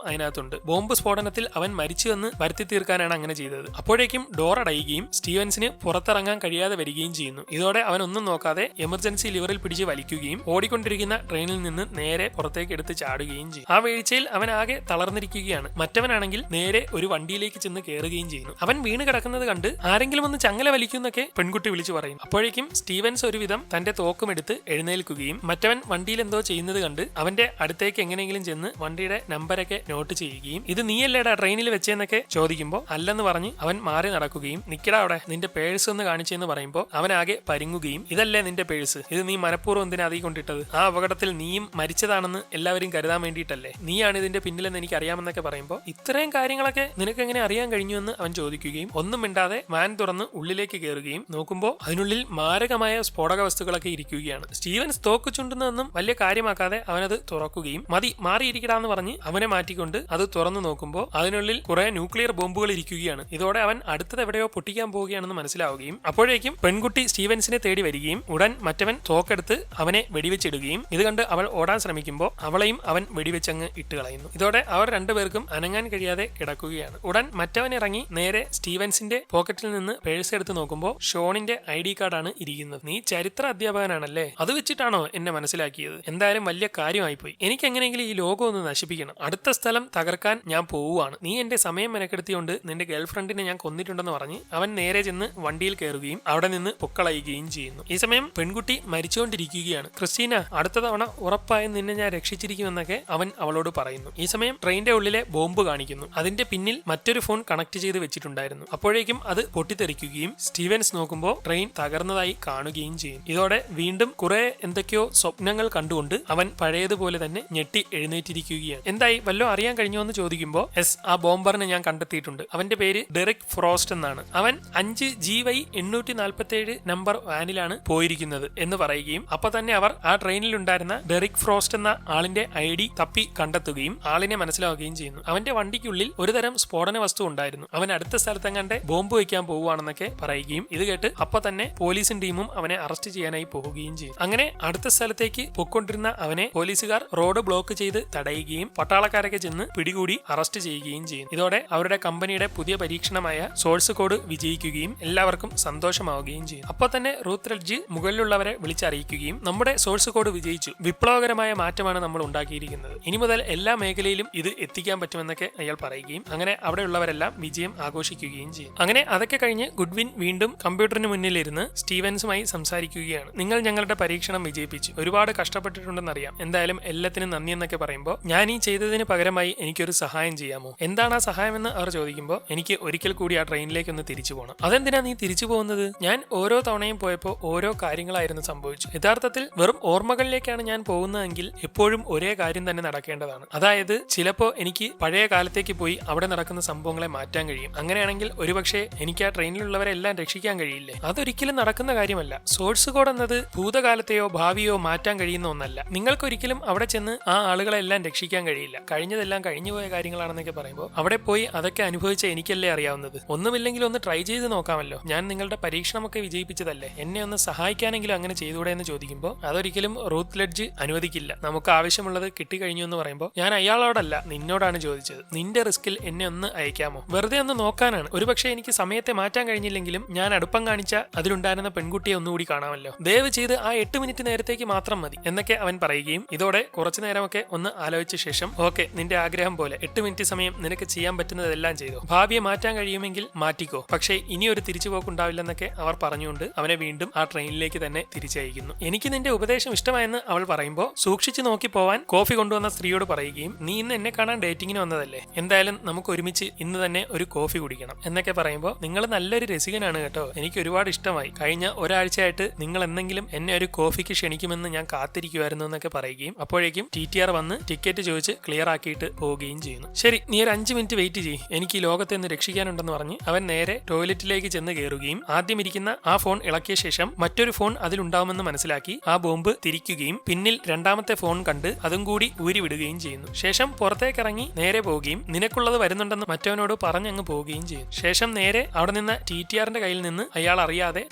അതിനകത്തുണ്ട്. ബോംബ് സ്ഫോടനത്തിൽ അവൻ മരിച്ചുവെന്ന് വരുത്തി തീർക്കാനാണ് അങ്ങനെ ചെയ്തത്. അപ്പോഴേക്കും ഡോർ അടയുകയും സ്റ്റീവൻസിന് പുറത്തിറങ്ങാൻ കഴിയാതെ വരികയും ചെയ്യുന്നു. ഇതോടെ അവൻ ഒന്നും നോക്കാതെ എമർജൻസി ലിവറിൽ പിടിച്ച് വലിക്കുകയും ഓടിക്കൊണ്ടിരിക്കുന്ന ട്രെയിനിൽ നിന്ന് നേരെ പുറത്തേക്ക് എടുത്ത് ചാടുകയും ചെയ്യും. ആ വീഴ്ചയിൽ അവൻ ആകെ തളർന്നിരിക്കുകയാണ്. മറ്റവനാണെങ്കിൽ നേരെ ഒരു വണ്ടിയിലേക്ക് ചെന്ന് കയറുകയും ചെയ്യുന്നു. അവൻ വീണ് കിടക്കുന്നത് കണ്ട് ആരെങ്കിലും ഒന്ന് ചങ്ങല വലിക്കുന്നൊക്കെ പെൺകുട്ടി വിളിച്ചു പറയും. അപ്പോഴേക്കും സ്റ്റീവൻസ് ഒരുവിധം തന്റെ തോക്കും എടുത്ത് എഴുന്നേൽക്കുകയും മറ്റവൻ വണ്ടിയിൽ എന്തോ ചെയ്യുന്നത് കണ്ട് അവന്റെ അടുത്തേക്ക് എങ്ങനെയെങ്കിലും ചെന്ന് വണ്ടിയുടെ നമ്പരൊക്കെ നോട്ട് ചെയ്യുകയും ഇത് നീയല്ലേടാ ട്രെയിനിൽ വെച്ചെന്നൊക്കെ ചോദിക്കുമ്പോൾ അല്ലെന്ന് പറഞ്ഞ് അവൻ മാറി നടക്കുകയും നിക്കടാ അവിടെ നിന്റെ പേഴ്സ് ഒന്ന് കാണിച്ചെന്ന് പറയുമ്പോൾ അവനാകെ പരിങ്ങുകയും ഇതല്ലേ നിന്റെ പേഴ്സ്, ഇത് നീ മനഃപൂർവ്വം എന്തിനാ അതീ കൊണ്ടിട്ടത്, ആ അപകടത്തിൽ നീയും മരിച്ചതാണെന്ന് എല്ലാവരും കരുതാൻ വേണ്ടിയിട്ടല്ലേ, നീയാണ് ഇതിന്റെ പിന്നിലെന്ന് എനിക്ക് അറിയാമെന്നൊക്കെ പറയുമ്പോൾ ഇത്രയും കാര്യങ്ങളൊക്കെ നിനക്ക് എങ്ങനെ അറിയാൻ കഴിഞ്ഞു എന്ന് അവൻ ചോദിക്കുകയും ഒന്നും മിണ്ടാതെ വാൻ തുറന്ന് ഉള്ളിലേക്ക് കയറുകയും നോക്കുമ്പോൾ അതിനുള്ളിൽ മാരകമായ സ്ഫോടക വസ്തുക്കളൊക്കെ ഇരിക്കുകയാണ്. സ്റ്റീവൻസ് തോക്ക് ചുണ്ടുന്നതൊന്നും വലിയ കാര്യമാക്കാതെ അവനത് തുറക്കുകയും മതി മാറിയിരിക്കടാന്ന് പറഞ്ഞ് അവനെ മാറ്റിക്കൊണ്ട് അത് തുറന്നു നോക്കുമ്പോൾ അതിനുള്ളിൽ കുറെ ന്യൂക്ലിയർ ബോംബുകൾ ഇരിക്കുകയാണ്. ഇതോടെ അവൻ അടുത്തത് എവിടെയോ പൊട്ടിക്കാൻ പോവുകയാണെന്ന് മനസ്സിലാവുകയും അപ്പോഴേക്കും പെൺകുട്ടി സ്റ്റീവൻസിനെ തേടി വരികയും ഉടൻ മറ്റവൻ തോക്കെടുത്ത് അവനെ വെടിവെച്ചിടുകയും ഇത് കണ്ട് അവൾ ഓടാൻ ശ്രമിക്കുമ്പോൾ അവളെയും അവൻ വെടിവെച്ചങ്ങ് ഇട്ട് കളയുന്നു. ഇതോടെ അവർ രണ്ടുപേർക്കും അനങ്ങാൻ കഴിയാതെ കിടക്കുകയാണ്. ഉടൻ മറ്റവൻ ഇറങ്ങി നേരെ സ്റ്റീവൻസിന്റെ പോക്കറ്റിൽ നിന്ന് പേഴ്സ് എടുത്ത് നോക്കുമ്പോൾ ഷോണിന്റെ ID കാർഡാണ് ഇരിക്കുന്നത്. നീ ചരിത്ര അധ്യാപകനാണല്ലേ, അത് വെച്ചിട്ടാണോ എന്നെ മനസ്സിലാക്കിയത്, എന്തായാലും വലിയ കാര്യമായി പോയി, എനിക്ക് എങ്ങനെയെങ്കിലും ഈ ലോകം ഒന്ന് നശിപ്പിക്കണം, അടുത്ത സ്ഥലം തകർക്കാൻ ഞാൻ പോവുകയാണ്, നീ എന്റെ സമയം മെനക്കെടുത്തിയോണ്ട് നിന്റെ ഗേൾഫ്രണ്ടിനെ ഞാൻ കൊന്നിട്ടുണ്ടെന്ന് പറഞ്ഞ് അവൻ നേരെ ചെന്ന് വണ്ടിയിൽ കയറുകയും അവിടെ നിന്ന് പൊക്കളയുകയും ചെയ്യുന്നു. ഈ സമയം പെൺകുട്ടി മരിച്ചുകൊണ്ടിരിക്കുകയാണ്. ക്രിസ്റ്റീന അടുത്ത തവണ ഉറപ്പായും നിന്നെ ഞാൻ രക്ഷിച്ചിരിക്കുമെന്നൊക്കെ അവൻ അവളോട് പറയുന്നു. ഈ സമയം ട്രെയിനിന്റെ ഉള്ളിലെ ബോംബ് കാണിക്കുന്നു. അതിന്റെ പിന്നിൽ മറ്റൊരു ഫോൺ കണക്ട് ചെയ്ത് വെച്ചിട്ടുണ്ടായിരുന്നു. അപ്പോഴേക്കും അത് പൊട്ടിത്തെറിക്കുകയും സ്റ്റീവൻസ് നോക്കുമ്പോൾ ട്രെയിൻ തകർന്നതായി കാണുകയും ചെയ്യും. ഇതോടെ വീണ്ടും കുറെ എന്തൊക്കെയോ സ്വപ്നങ്ങൾ കണ്ടുകൊണ്ട് അവൻ പഴയതുപോലെ തന്നെ ഞെട്ടി എഴുന്നേറ്റിരിക്കുകയാണ്. എന്തായി വല്ലോ അറിയാൻ കഴിഞ്ഞോ എന്ന് ചോദിക്കുമ്പോൾ ആ ബോംബറിനെ ഞാൻ കണ്ടെത്തിയിട്ടുണ്ട്, അവന്റെ പേര് ഡെറിക് ഫ്രോസ്റ്റ് എന്നാണ്, അവൻ 5GY 847 നമ്പർ വാനിലാണ് പോയിരിക്കുന്നത് എന്ന് പറയുകയും അപ്പൊ തന്നെ അവർ ആ ട്രെയിനിൽ ഉണ്ടായിരുന്ന ഡെറിക് ഫ്രോസ്റ്റ് എന്ന ആളിന്റെ ID തപ്പി കണ്ടെത്തുകയും ആളിനെ മനസ്സിലാവുകയും ചെയ്യുന്നു. അവന്റെ വണ്ടിക്കുള്ളിൽ ഒരുതരം സ്ഫോടന വസ്തു ഉണ്ടായിരുന്നു, അവൻ അടുത്ത സ്ഥലത്തെങ്ങാണ്ട് ബോംബ് വയ്ക്കാൻ പോവുകയാണെന്നൊക്കെ പറയുകയും ഇത് കേട്ട് അപ്പൊ തന്നെ പോലീസും ടീമും അവനെ അറസ്റ്റ് ചെയ്യാനായി പോവുകയും ചെയ്യും. അങ്ങനെ അടുത്ത സ്ഥലത്തേക്ക് പൊക്കൊണ്ടിരുന്ന അവനെ പോലീസുകാർ റോഡ് ബ്ലോക്ക് ചെയ്ത് തടയുകയും പട്ടാളക്കാരൊക്കെ ചെന്ന് പിടികൂടി അറസ്റ്റ് ചെയ്യുകയും ചെയ്യും. ഇതോടെ അവരുടെ കമ്പനിയുടെ പുതിയ പരീക്ഷണമായ സോഴ്സ് കോഡ് വിജയിക്കുകയും എല്ലാവർക്കും സന്തോഷമാവുകയും ചെയ്യും. അപ്പോൾ തന്നെ റൂത്ത് റെഡ്ജ് മുകളിലുള്ളവരെ വിളിച്ചറിയിക്കുകയും നമ്മുടെ സോഴ്സ് കോഡ് വിജയിച്ചു, വിപ്ലവകരമായ മാറ്റമാണ് നമ്മൾ ഉണ്ടാക്കിയിരിക്കുന്നത്, ഇനി മുതൽ എല്ലാ മേഖലയിലും ഇത് എത്തിക്കാൻ പറ്റുമെന്നൊക്കെ അയാൾ പറയുകയും അങ്ങനെ അവിടെയുള്ളവരെല്ലാം വിജയം ആഘോഷിക്കുകയും ചെയ്യും. അങ്ങനെ അതൊക്കെ കഴിഞ്ഞ് ഗുഡ്വിൻ വീണ്ടും കമ്പ്യൂട്ടറിന് മുന്നിലിരുന്ന് സ്റ്റീവൻസുമായി സംസാരിക്കുകയാണ്. നിങ്ങൾ ഞങ്ങളുടെ പരീക്ഷണം വിജയിപ്പിച്ചു, ഒരുപാട് കഷ്ടപ്പെട്ടിട്ടുണ്ടെന്നറിയാം, എന്തായാലും എല്ലാത്തിനും നന്ദി എന്നൊക്കെ പറയുമ്പോൾ ഞാൻ ഈ ചെയ്തതിന് പകരമായി എനിക്കൊരു സഹായം ചെയ്യാമോ, എന്താണ് ആ സഹായം എന്ന് അവർ ചോദിക്കുമ്പോൾ എനിക്ക് ഒരിക്കൽ കൂടി ആ ട്രെയിനിലേക്ക് ഒന്ന് തിരിച്ചു പോകണം. അതെന്തിനാ നീ തിരിച്ചു പോകുന്നത്, ഞാൻ ഓരോ തവണയും പോയപ്പോൾ ഓരോ കാര്യങ്ങളായിരുന്നു സംഭവിച്ചു, യഥാർത്ഥത്തിൽ വെറും ഓർമ്മകളിലേക്കാണ് ഞാൻ പോകുന്നതെങ്കിൽ എപ്പോഴും ഒരേ കാര്യം തന്നെ നടക്കേണ്ടതാണ്, അതായത് ചിലപ്പോ എനിക്ക് പഴയ കാലത്തേക്ക് പോയി അവിടെ നടക്കുന്ന സംഭവങ്ങളെ മാറ്റാൻ കഴിയും, അങ്ങനെയാണെങ്കിൽ ഒരുപക്ഷെ എനിക്ക് ആ ട്രെയിനിലുള്ളവരെല്ലാം രക്ഷിക്കാൻ കഴിയില്ലേ, അതൊരിക്കലും നടക്കുന്ന കാര്യമല്ല, സോഴ്സ് കോഡ് എന്നത് ഭൂതകാലത്തെയോ ഭാവിയോ മാറ്റാൻ കഴിയുന്ന ഒന്നല്ല, നിങ്ങൾക്കൊരിക്കലും അവിടെ ചെന്ന് ആ ആളുകളെല്ലാം രക്ഷിക്കാൻ കഴിയില്ല, കഴിഞ്ഞതെല്ലാം കഴിഞ്ഞുപോയ കാര്യങ്ങളാണെന്നൊക്കെ പറയുമ്പോൾ അവിടെ പോയി അതൊക്കെ അനുഭവിച്ച എനിക്കല്ലേ അറിയാവുന്നത്, ഒന്നുമില്ലെങ്കിൽ ഒന്ന് ട്രൈ ചെയ്ത് നോക്കാമല്ലോ, ഞാൻ നിങ്ങളുടെ പരീക്ഷണമൊക്കെ വിജയിപ്പിച്ചതല്ലേ, എന്നെ ഒന്ന് സഹായിക്കാനെങ്കിലും അങ്ങനെ ചെയ്തുകൂടെ എന്ന് ചോദിക്കുമ്പോൾ അതൊരിക്കലും റൂത്ത് റെഡ്ജ് അനുവദിക്കില്ല, നമുക്ക് ആവശ്യമുള്ളത് കിട്ടിക്കഴിഞ്ഞു എന്ന് പറയുമ്പോൾ ഞാൻ അയാളോടല്ല നിന്നോടാണ് ചോദിച്ചത്, നിന്റെ റിസ്കിൽ എന്നെ ഒന്ന് അയക്കാമോ, വെറുതെ ഒന്ന് നോക്കാനാണ്, ഒരുപക്ഷെ എനിക്ക് സമയത്തെ മാറ്റാൻ കഴിഞ്ഞില്ലെങ്കിലും ഞാൻ അടുപ്പം കാണിച്ച അതിലുണ്ടായിരുന്ന പെൺകുട്ടിയെ ഒന്നുകൂടി കാണാമല്ലോ, ദയവ് ചെയ്ത് ആ 8 മിനിറ്റ് നേരത്തേക്ക് മാത്രം മതി എന്നൊക്കെ അവൻ പറയുകയും ഇതോടെ കുറച്ചു നേരമൊക്കെ ഒന്ന് ആലോചിച്ച ശേഷം ഓക്കെ നിന്റെ ആഗ്രഹം പോലെ 8 മിനിറ്റ് സമയം നിനക്ക് ചെയ്യാൻ പറ്റുന്നതെല്ലാം ചെയ്തോ, ഭാവിയെ മാറ്റാൻ കഴിയുമെങ്കിൽ മാറ്റിക്കോ, പക്ഷേ ഇനിയൊരു തിരിച്ചുപോക്കുണ്ടാവില്ലെന്നൊക്കെ അവർ പറഞ്ഞുകൊണ്ട് അവനെ വീണ്ടും ആ ട്രെയിനിലേക്ക് തന്നെ തിരിച്ചയക്കുന്നു. എനിക്ക് നിന്റെ ഉപദേശം ഇഷ്ടമായെന്ന് അവൾ പറയുമ്പോൾ സൂക്ഷിച്ചു നോക്കി പോവാൻ കോഫി കൊണ്ടുവന്ന സ്ത്രീയോട് പറയുകയും നീ ഇന്ന് എന്നെ കാണാൻ ഡേറ്റിങ്ങിന് വന്നതല്ലേ, എന്തായാലും നമുക്ക് ഒരുമിച്ച് ഇന്ന് തന്നെ ഒരു കോഫി കുടിക്കണം എന്നൊക്കെ പറയുമ്പോൾ നിങ്ങൾ നല്ലൊരു രസികനാണ് കേട്ടോ, എനിക്ക് ഒരുപാട് ഇഷ്ടമായി, കഴിഞ്ഞ ഒരാഴ്ചയായിട്ട് നിങ്ങൾ എന്തെങ്കിലും എന്നെ ഒരു കോഫിക്ക് ക്ഷണിക്കുമെന്ന് ഞാൻ കാത്തിരിക്കുക കണ്ടുപിടിക്കുമായിരുന്നു എന്നൊക്കെ പറയുകയും അപ്പോഴേക്കും TTR വന്ന് ടിക്കറ്റ് ചോദിച്ച് ക്ലിയർ ആക്കിയിട്ട് പോവുകയും ചെയ്യുന്നു. ശരി, നീ ഒരു 5 മിനിറ്റ് വെയിറ്റ് ചെയ്യ്, എനിക്ക് ഈ ലോകത്തെ ഒന്ന് രക്ഷിക്കാനുണ്ടെന്ന് പറഞ്ഞ് അവൻ നേരെ ടോയ്ലറ്റിലേക്ക് ചെന്ന് കയറുകയും ആദ്യം ഇരിക്കുന്ന ആ ഫോൺ ഇളക്കിയ ശേഷം മറ്റൊരു ഫോൺ അതിലുണ്ടാവുമെന്ന് മനസ്സിലാക്കി ആ ബോംബ് തിരിക്കുകയും പിന്നിൽ രണ്ടാമത്തെ ഫോൺ കണ്ട് അതും കൂടി ഊരിവിടുകയും ചെയ്യുന്നു. ശേഷം പുറത്തേക്കിറങ്ങി നേരെ പോവുകയും നിനക്കുള്ളത് വരുന്നുണ്ടെന്ന് മറ്റവനോട് പറഞ്ഞങ്ങ് പോവുകയും ചെയ്യും. ശേഷം നേരെ അവിടെ നിന്ന് TTRന്റെ കയ്യിൽ നിന്ന് അയാൾ അറിയാതെ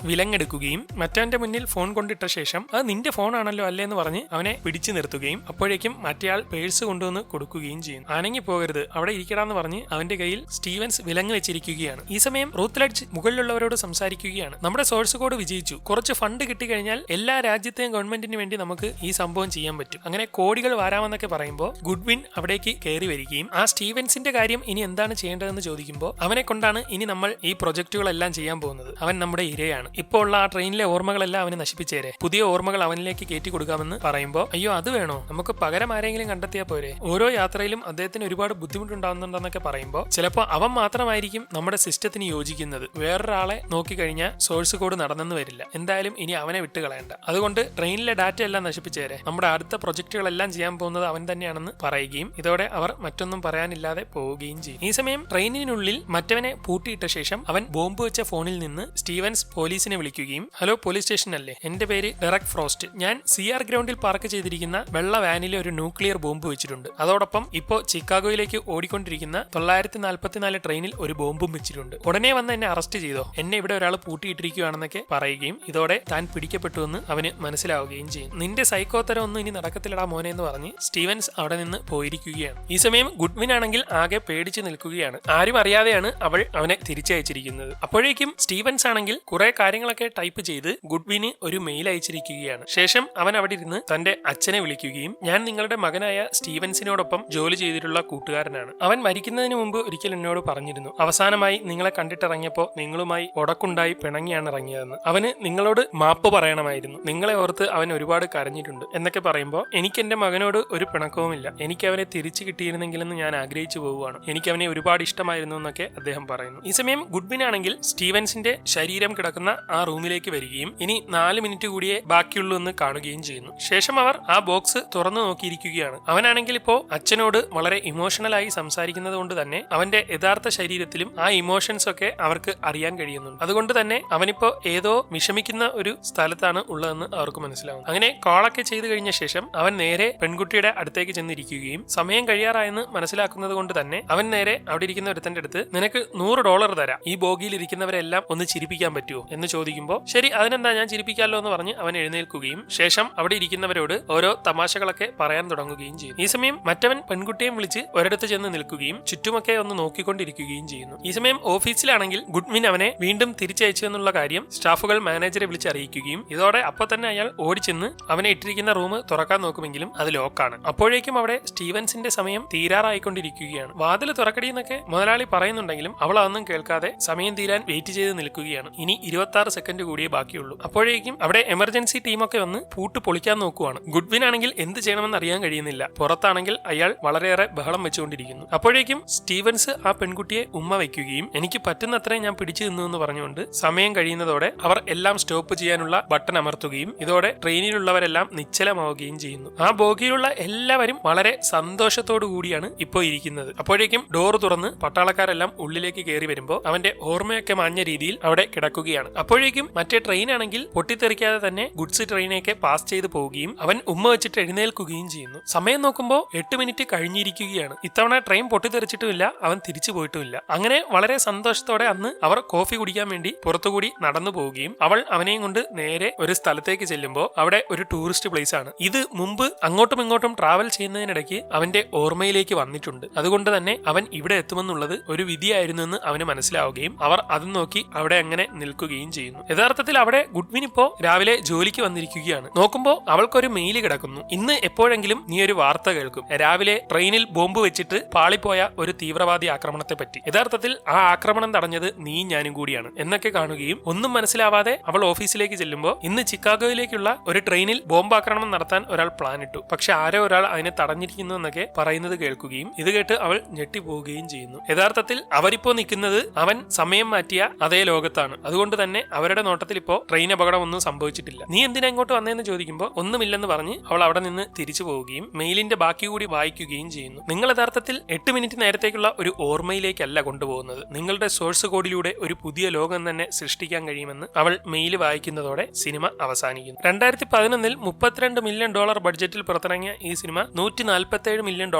വിലങ്ങെടുക്കുകയും മറ്റവന്റെ മുന്നിൽ ഫോൺ കൊണ്ടിട്ട ശേഷം അത് നിന്റെ ഫോണാണല്ലോ അല്ലേ എന്ന് പറഞ്ഞ് അവനെ പിടിച്ചു നിർത്തുകയും അപ്പോഴേക്കും മറ്റേയാൾ പേഴ്സ് കൊണ്ടുവന്ന് കൊടുക്കുകയും ചെയ്യും. അനങ്ങി പോകരുത്, അവിടെ ഇരിക്കടാന്ന് പറഞ്ഞ് അവന്റെ കയ്യിൽ സ്റ്റീവൻസ് വിലങ്ങ് വെച്ചിരിക്കുകയാണ്. ഈ സമയം റൂത്ത്ലെഡ്ജ് മുകളിലുള്ളവരോട് സംസാരിക്കുകയാണ്. നമ്മുടെ സോഴ്സ് കോഡ് വിജയിച്ചു, കുറച്ച് ഫണ്ട് കിട്ടിക്കഴിഞ്ഞാൽ എല്ലാ രാജ്യത്തെയും ഗവൺമെന്റിന് വേണ്ടി നമുക്ക് ഈ സംഭവം ചെയ്യാൻ പറ്റും. അങ്ങനെ കോടികൾ വാരാമെന്നൊക്കെ പറയുമ്പോൾ ഗുഡ്വിൻ അവിടേക്ക് കയറി വരികയും ആ സ്റ്റീവൻസിന്റെ കാര്യം ഇനി എന്താണ് ചെയ്യേണ്ടതെന്ന് ചോദിക്കുമ്പോൾ അവനെ കൊണ്ടാണ് ഇനി നമ്മൾ ഈ പ്രൊജക്ടുകളെല്ലാം ചെയ്യാൻ പോകുന്നത്. അവൻ നമ്മുടെ ഇരയാണ്. ഇപ്പോൾ ഉള്ള ആ ട്രെയിനിലെ ഓർമ്മകളെല്ലാം അവന് നശിപ്പിച്ചേരെ, പുതിയ ഓർമ്മകൾ അവനിലേക്ക് കയറ്റി കൊടുക്കാമെന്ന് പറയുമ്പോൾ അയ്യോ അത് വേണോ, നമുക്ക് പകരം ആരെങ്കിലും കണ്ടെത്തിയാൽ പോരെ, ഓരോ യാത്രയിലും അദ്ദേഹത്തിന് ഒരുപാട് ബുദ്ധിമുട്ടുണ്ടാകുന്നുണ്ടെന്നൊക്കെ പറയുമ്പോൾ ചിലപ്പോൾ അവൻ മാത്രമായിരിക്കും നമ്മുടെ സിസ്റ്റത്തിന് യോജിക്കുന്നത്, വേറൊരാളെ നോക്കിക്കഴിഞ്ഞാൽ സോഴ്സ് കോഡ് നടന്നെന്ന് വരില്ല. എന്തായാലും ഇനി അവനെ വിട്ടുകളയണ്ട, അതുകൊണ്ട് ട്രെയിനിലെ ഡാറ്റ എല്ലാം നശിപ്പിച്ചേരെ, നമ്മുടെ അടുത്ത പ്രൊജക്ടുകളെല്ലാം ചെയ്യാൻ പോകുന്നത് അവൻ തന്നെയാണെന്ന് പറയുകയും ഇതോടെ അവർ മറ്റൊന്നും പറയാനില്ലാതെ പോവുകയും ചെയ്യും. ഈ സമയം ട്രെയിനിനുള്ളിൽ മറ്റവനെ പൂട്ടിയിട്ട ശേഷം അവൻ ബോംബ് വെച്ച ഫോണിൽ നിന്ന് സ്റ്റീവൻസ് പോലീസിനെ വിളിക്കുകയും ഹലോ പോലീസ് സ്റ്റേഷൻ അല്ലേ, എന്റെ പേര് ഡെറക് ഫ്രോസ്റ്റ്, ഞാൻ CR ഗ്രൗണ്ടിൽ പാർക്ക് ചെയ്തിരിക്കുന്ന വെള്ള വാനിലെ ഒരു ന്യൂക്ലിയർ ബോംബ് വെച്ചിട്ടുണ്ട്, അതോടൊപ്പം ഇപ്പോ ചിക്കാഗോയിലേക്ക് ഓടിക്കൊണ്ടിരിക്കുന്ന 944 ട്രെയിനിൽ ഒരു ബോംബും വെച്ചിട്ടുണ്ട്, ഉടനെ വന്ന് എന്നെ അറസ്റ്റ് ചെയ്തോ, എന്നെ ഇവിടെ ഒരാൾ പൂട്ടിയിട്ടിരിക്കുകയാണെന്നൊക്കെ പറയുകയും ഇതോടെ താൻ പിടിക്കപ്പെട്ടുവെന്ന് അവന് മനസ്സിലാവുകയും ചെയ്യും. നിന്റെ സൈക്കോത്തരം ഒന്നും ഇനി നടക്കത്തില്ലടാ മോനെ എന്ന് പറഞ്ഞ് സ്റ്റീവൻസ് അവിടെ നിന്ന് പോയിരിക്കുകയാണ്. ഈ സമയം ഗുഡ്വിൻ ആണെങ്കിൽ ആകെ പേടിച്ച് നിൽക്കുകയാണ്. ആരും അറിയാതെയാണ് അവൾ അവനെ തിരിച്ചയച്ചിരിക്കുന്നത്. അപ്പോഴേക്കും സ്റ്റീവൻസ് ആണെങ്കിൽ കുറെ കാര്യങ്ങളൊക്കെ ടൈപ്പ് ചെയ്ത് ഗുഡ്വിന് ഒരു മെയിൽ അയച്ചിരിക്കുകയാണ്. ശേഷം അവൻ അവിടെ ഇരുന്ന് തന്റെ അച്ഛനെ വിളിക്കുകയും ഞാൻ നിങ്ങളുടെ മകനായ സ്റ്റീവൻസിനോടൊപ്പം ജോലി ചെയ്തിട്ടുള്ള കൂട്ടുകാരനാണ്, അവൻ മരിക്കുന്നതിന് മുമ്പ് ഒരിക്കൽ എന്നോട് പറഞ്ഞിരുന്നു അവസാനമായി നിങ്ങളെ കണ്ടിട്ടിറങ്ങിയപ്പോ നിങ്ങളുമായി ഉടക്കുണ്ടായി പിണങ്ങിയാണ് ഇറങ്ങിയതെന്ന്, അവന് നിങ്ങളോട് മാപ്പ് പറയണമായിരുന്നു, നിങ്ങളെ ഓർത്ത് അവൻ ഒരുപാട് കരഞ്ഞിട്ടുണ്ട് എന്നൊക്കെ പറയുമ്പോൾ എനിക്ക് എന്റെ മകനോട് ഒരു പിണക്കവുമില്ല, എനിക്ക് അവനെ തിരിച്ചു കിട്ടിയിരുന്നെങ്കിലെന്ന് ഞാൻ ആഗ്രഹിച്ചു പോവുകയാണ്, എനിക്ക് അവനെ ഒരുപാട് ഇഷ്ടമായിരുന്നു എന്നൊക്കെ അദ്ദേഹം പറയുന്നു. ഈ സമയം ഗുഡ്വിൻ ആണെങ്കിൽ സ്റ്റീവൻസിന്റെ ശരീരം കിടക്കുന്ന ആ റൂമിലേക്ക് വരികയും ഇനി 4 മിനിറ്റ് കൂടിയേ ബാക്കിയുള്ളൂ എന്ന് കാണുകയും ചെയ്യുന്നു. ശേഷം അവർ ആ ബോക്സ് തുറന്നു നോക്കിയിരിക്കുകയാണ്. അവനാണെങ്കിൽ ഇപ്പോ അച്ഛനോട് വളരെ ഇമോഷണലായി സംസാരിക്കുന്നത് കൊണ്ട് തന്നെ അവന്റെ യഥാർത്ഥ ശരീരത്തിലും ആ ഇമോഷൻസ് ഒക്കെ അവർക്ക് അറിയാൻ കഴിയുന്നുണ്ട്. അതുകൊണ്ട് തന്നെ അവനിപ്പോ ഏതോ വിഷമിക്കുന്ന ഒരു സ്ഥലത്താണ് ഉള്ളതെന്ന് അവർക്ക് മനസ്സിലാവുന്നു. അങ്ങനെ കോളൊക്കെ ചെയ്തു കഴിഞ്ഞ ശേഷം അവൻ നേരെ പെൺകുട്ടിയുടെ അടുത്തേക്ക് ചെന്നിരിക്കുകയും സമയം കഴിയാറായെന്ന് മനസ്സിലാക്കുന്നത് കൊണ്ട് തന്നെ അവൻ നേരെ അവിടെ ഇരിക്കുന്ന ഒരുത്തന്റെ അടുത്ത് നിനക്ക് $100 തരാം, ഈ ബോഗിയിൽ ഇരിക്കുന്നവരെല്ലാം ഒന്ന് ചിരിപ്പിക്കാൻ പറ്റുമോ എന്ന് ചോദിക്കുമ്പോൾ ശരി അതിനെന്താ ഞാൻ ചിരിപ്പിക്കാമല്ലോ എന്ന് പറഞ്ഞ് അവൻ എഴുന്നേൽക്കുകയും ശേഷം അവിടെ ഇരിക്കുന്നവരോട് ഓരോ തമാശകളൊക്കെ പറയാൻ തുടങ്ങുകയും ചെയ്യും. ഈ സമയം മറ്റവൻ പെൺകുട്ടിയെയും വിളിച്ച് ഒരിടത്ത് ചെന്ന് നിൽക്കുകയും ചുറ്റുമൊക്കെ ഒന്ന് നോക്കിക്കൊണ്ടിരിക്കുകയും ചെയ്യുന്നു. ഈ സമയം ഓഫീസിലാണെങ്കിൽ ഗുഡ്വിൻ അവനെ വീണ്ടും തിരിച്ചയച്ചു എന്നുള്ള കാര്യം സ്റ്റാഫുകൾ മാനേജറെ വിളിച്ച് അറിയിക്കുകയും ഇതോടെ അപ്പോൾ തന്നെ അയാൾ ഓടിച്ചെന്ന് അവനെ ഇട്ടിരിക്കുന്ന റൂം തുറക്കാൻ നോക്കുമെങ്കിലും അത് ലോക്കാണ്. അപ്പോഴേക്കും അവിടെ സ്റ്റീവൻസിന്റെ സമയം തീരാറായിക്കൊണ്ടിരിക്കുകയാണ്. വാതിൽ തുറക്കടിയെന്നൊക്കെ മുതലാളി പറയുന്നുണ്ടെങ്കിലും അവൾ അതൊന്നും കേൾക്കാതെ സമയം തീരാൻ വെയിറ്റ് ചെയ്ത് നിൽക്കുകയാണ്. ഇനി 26 സെക്കൻഡ് കൂടിയേ ബാക്കിയുള്ളൂ. അപ്പോഴേക്കും അവിടെ എമർജൻസി ടീമൊക്കെ വന്ന് പൂട്ട് പൊളിക്കാൻ നോക്കുവാണ്. ഗുഡ്വിൻ ആണെങ്കിൽ എന്ത് ചെയ്യണമെന്ന് അറിയാൻ കഴിയുന്നില്ല. പുറത്താണെങ്കിൽ അയാൾ വളരെയേറെ ബഹളം വെച്ചുകൊണ്ടിരിക്കുന്നു. അപ്പോഴേക്കും സ്റ്റീവൻസ് ആ പെൺകുട്ടിയെ ഉമ്മ വയ്ക്കുകയും എനിക്ക് പറ്റുന്നത്രയും ഞാൻ പിടിച്ചു നിന്നു എന്ന് പറഞ്ഞുകൊണ്ട് സമയം കഴിയുന്നതോടെ അവർ എല്ലാം സ്റ്റോപ്പ് ചെയ്യാനുള്ള ബട്ടൺ അമർത്തുകയും ഇതോടെ ട്രെയിനിലുള്ളവരെല്ലാം നിശ്ചലമാവുകയും ചെയ്യുന്നു. ആ ബോഗിയിലുള്ള എല്ലാവരും വളരെ സന്തോഷത്തോടു കൂടിയാണ് ഇപ്പോൾ ഇരിക്കുന്നത്. അപ്പോഴേക്കും ഡോർ തുറന്ന് പട്ടാളക്കാരെല്ലാം ഉള്ളിലേക്ക് കയറി വരുമ്പോൾ അവന്റെ ഓർമ്മയൊക്കെ മാഞ്ഞ രീതിയിൽ അവിടെ കിടക്കുകയാണ്. അപ്പോഴേക്കും മറ്റേ ട്രെയിൻ ആണെങ്കിൽ പൊട്ടിത്തെറിക്കാതെ തന്നെ ഗുഡ്സ് ട്രെയിനൊക്കെ പാസ് ചെയ്ത് പോവുകയും അവൻ ഉമ്മ വെച്ചിട്ട് എഴുന്നേൽക്കുകയും ചെയ്യുന്നു. സമയം നോക്കുമ്പോൾ 8 മിനിറ്റ് കഴിഞ്ഞിരിക്കുകയാണ്. ഇത്തവണ ട്രെയിൻ പൊട്ടിത്തെറിച്ചിട്ടുമില്ല, അവൻ തിരിച്ചു പോയിട്ടുമില്ല. അങ്ങനെ വളരെ സന്തോഷത്തോടെ അന്ന് അവർ കോഫി കുടിക്കാൻ വേണ്ടി പുറത്തുകൂടി നടന്നു പോവുകയും അവൾ അവനെയും കൊണ്ട് നേരെ ഒരു സ്ഥലത്തേക്ക് ചെല്ലുമ്പോൾ അവിടെ ഒരു ടൂറിസ്റ്റ് പ്ലേസ് ആണ്. ഇത് മുമ്പ് അങ്ങോട്ടും ഇങ്ങോട്ടും ട്രാവൽ ചെയ്യുന്നതിനിടയ്ക്ക് അവന്റെ ഓർമ്മയിലേക്ക് വന്നിട്ടുണ്ട്. അതുകൊണ്ട് തന്നെ അവൻ ഇവിടെ എത്തുമെന്നുള്ളത് ഒരു വിധിയായിരുന്നു എന്ന് അവന് മനസ്സിലാവുകയും അവർ അതും നോക്കി അവിടെ അങ്ങനെ നിൽക്കുകയും ചെയ്യുന്നു. യഥാർത്ഥത്തിൽ അവിടെ ഗുഡ്വിൻ ഇപ്പോ രാവിലെ ജോലിക്ക് വന്നിരിക്കുകയാണ്. നോക്കുമ്പോൾ അവൾക്കൊരു മെയിൽ കിടക്കുന്നു. ഇന്ന് എപ്പോഴെങ്കിലും നീ ഒരു വാർത്ത കേൾക്കും, രാവിലെ ട്രെയിനിൽ ബോംബ് വെച്ചിട്ട് പാളിപ്പോയ ഒരു തീവ്രവാദി ആക്രമണത്തെ പറ്റി. യഥാർത്ഥത്തിൽ ആ ആക്രമണം തടഞ്ഞത് നീ ഞാനും കൂടിയാണ് എന്നൊക്കെ കാണുകയും ഒന്നും മനസ്സിലാവാതെ അവൾ ഓഫീസിലേക്ക് ചെല്ലുമ്പോൾ ഇന്ന് ചിക്കാഗോയിലേക്കുള്ള ഒരു ട്രെയിനിൽ ബോംബാക്രമണം നടത്താൻ ഒരാൾ പ്ലാൻ ഇട്ടു, പക്ഷെ ആരോ ഒരാൾ അതിനെ തടഞ്ഞിരിക്കുന്നു എന്നൊക്കെ പറയുന്നത് കേൾക്കുകയും ഇത് കേട്ട് അവൾ ഞെട്ടിപ്പോവുകയും ചെയ്യുന്നു. യഥാർത്ഥത്തിൽ അവരിപ്പോ നിൽക്കുന്നത് അവൻ സമയം മാറ്റിയ അതേ ലോകത്താണ്. അതുകൊണ്ട് തന്നെ അവരുടെ നോട്ടത്തിൽ ഇപ്പോ ട്രെയിൻ അപകടം ഒന്നും സംഭവിച്ചിട്ടില്ല. നീ എന്തിനാ ഇങ്ങോട്ട് വന്നതെന്ന് ചോദിക്കുമ്പോൾ ഒന്നും ഒന്നുമില്ലെന്ന് പറഞ്ഞ് അവൾ അവിടെ നിന്ന് തിരിച്ചു പോവുകയും മെയിലിന്റെ ബാക്കി കൂടി വായിക്കുകയും ചെയ്യുന്നു. നിങ്ങൾ യഥാർത്ഥത്തിൽ 8 മിനിറ്റ് നേരത്തേക്കുള്ള ഒരു ഓർമ്മയിലേക്കല്ല കൊണ്ടുപോകുന്നത്, നിങ്ങളുടെ സോഴ്സ് കോഡിലൂടെ ഒരു പുതിയ ലോകം തന്നെ സൃഷ്ടിക്കാൻ കഴിയുമെന്ന് അവൾ മെയിൽ വായിക്കുന്നതോടെ സിനിമ അവസാനിക്കുന്നു. 2011 $32 മില്യൺ ബഡ്ജറ്റിൽ പുറത്തിറങ്ങിയ ഈ cinema $147 million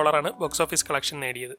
box office collection നേടിയത്.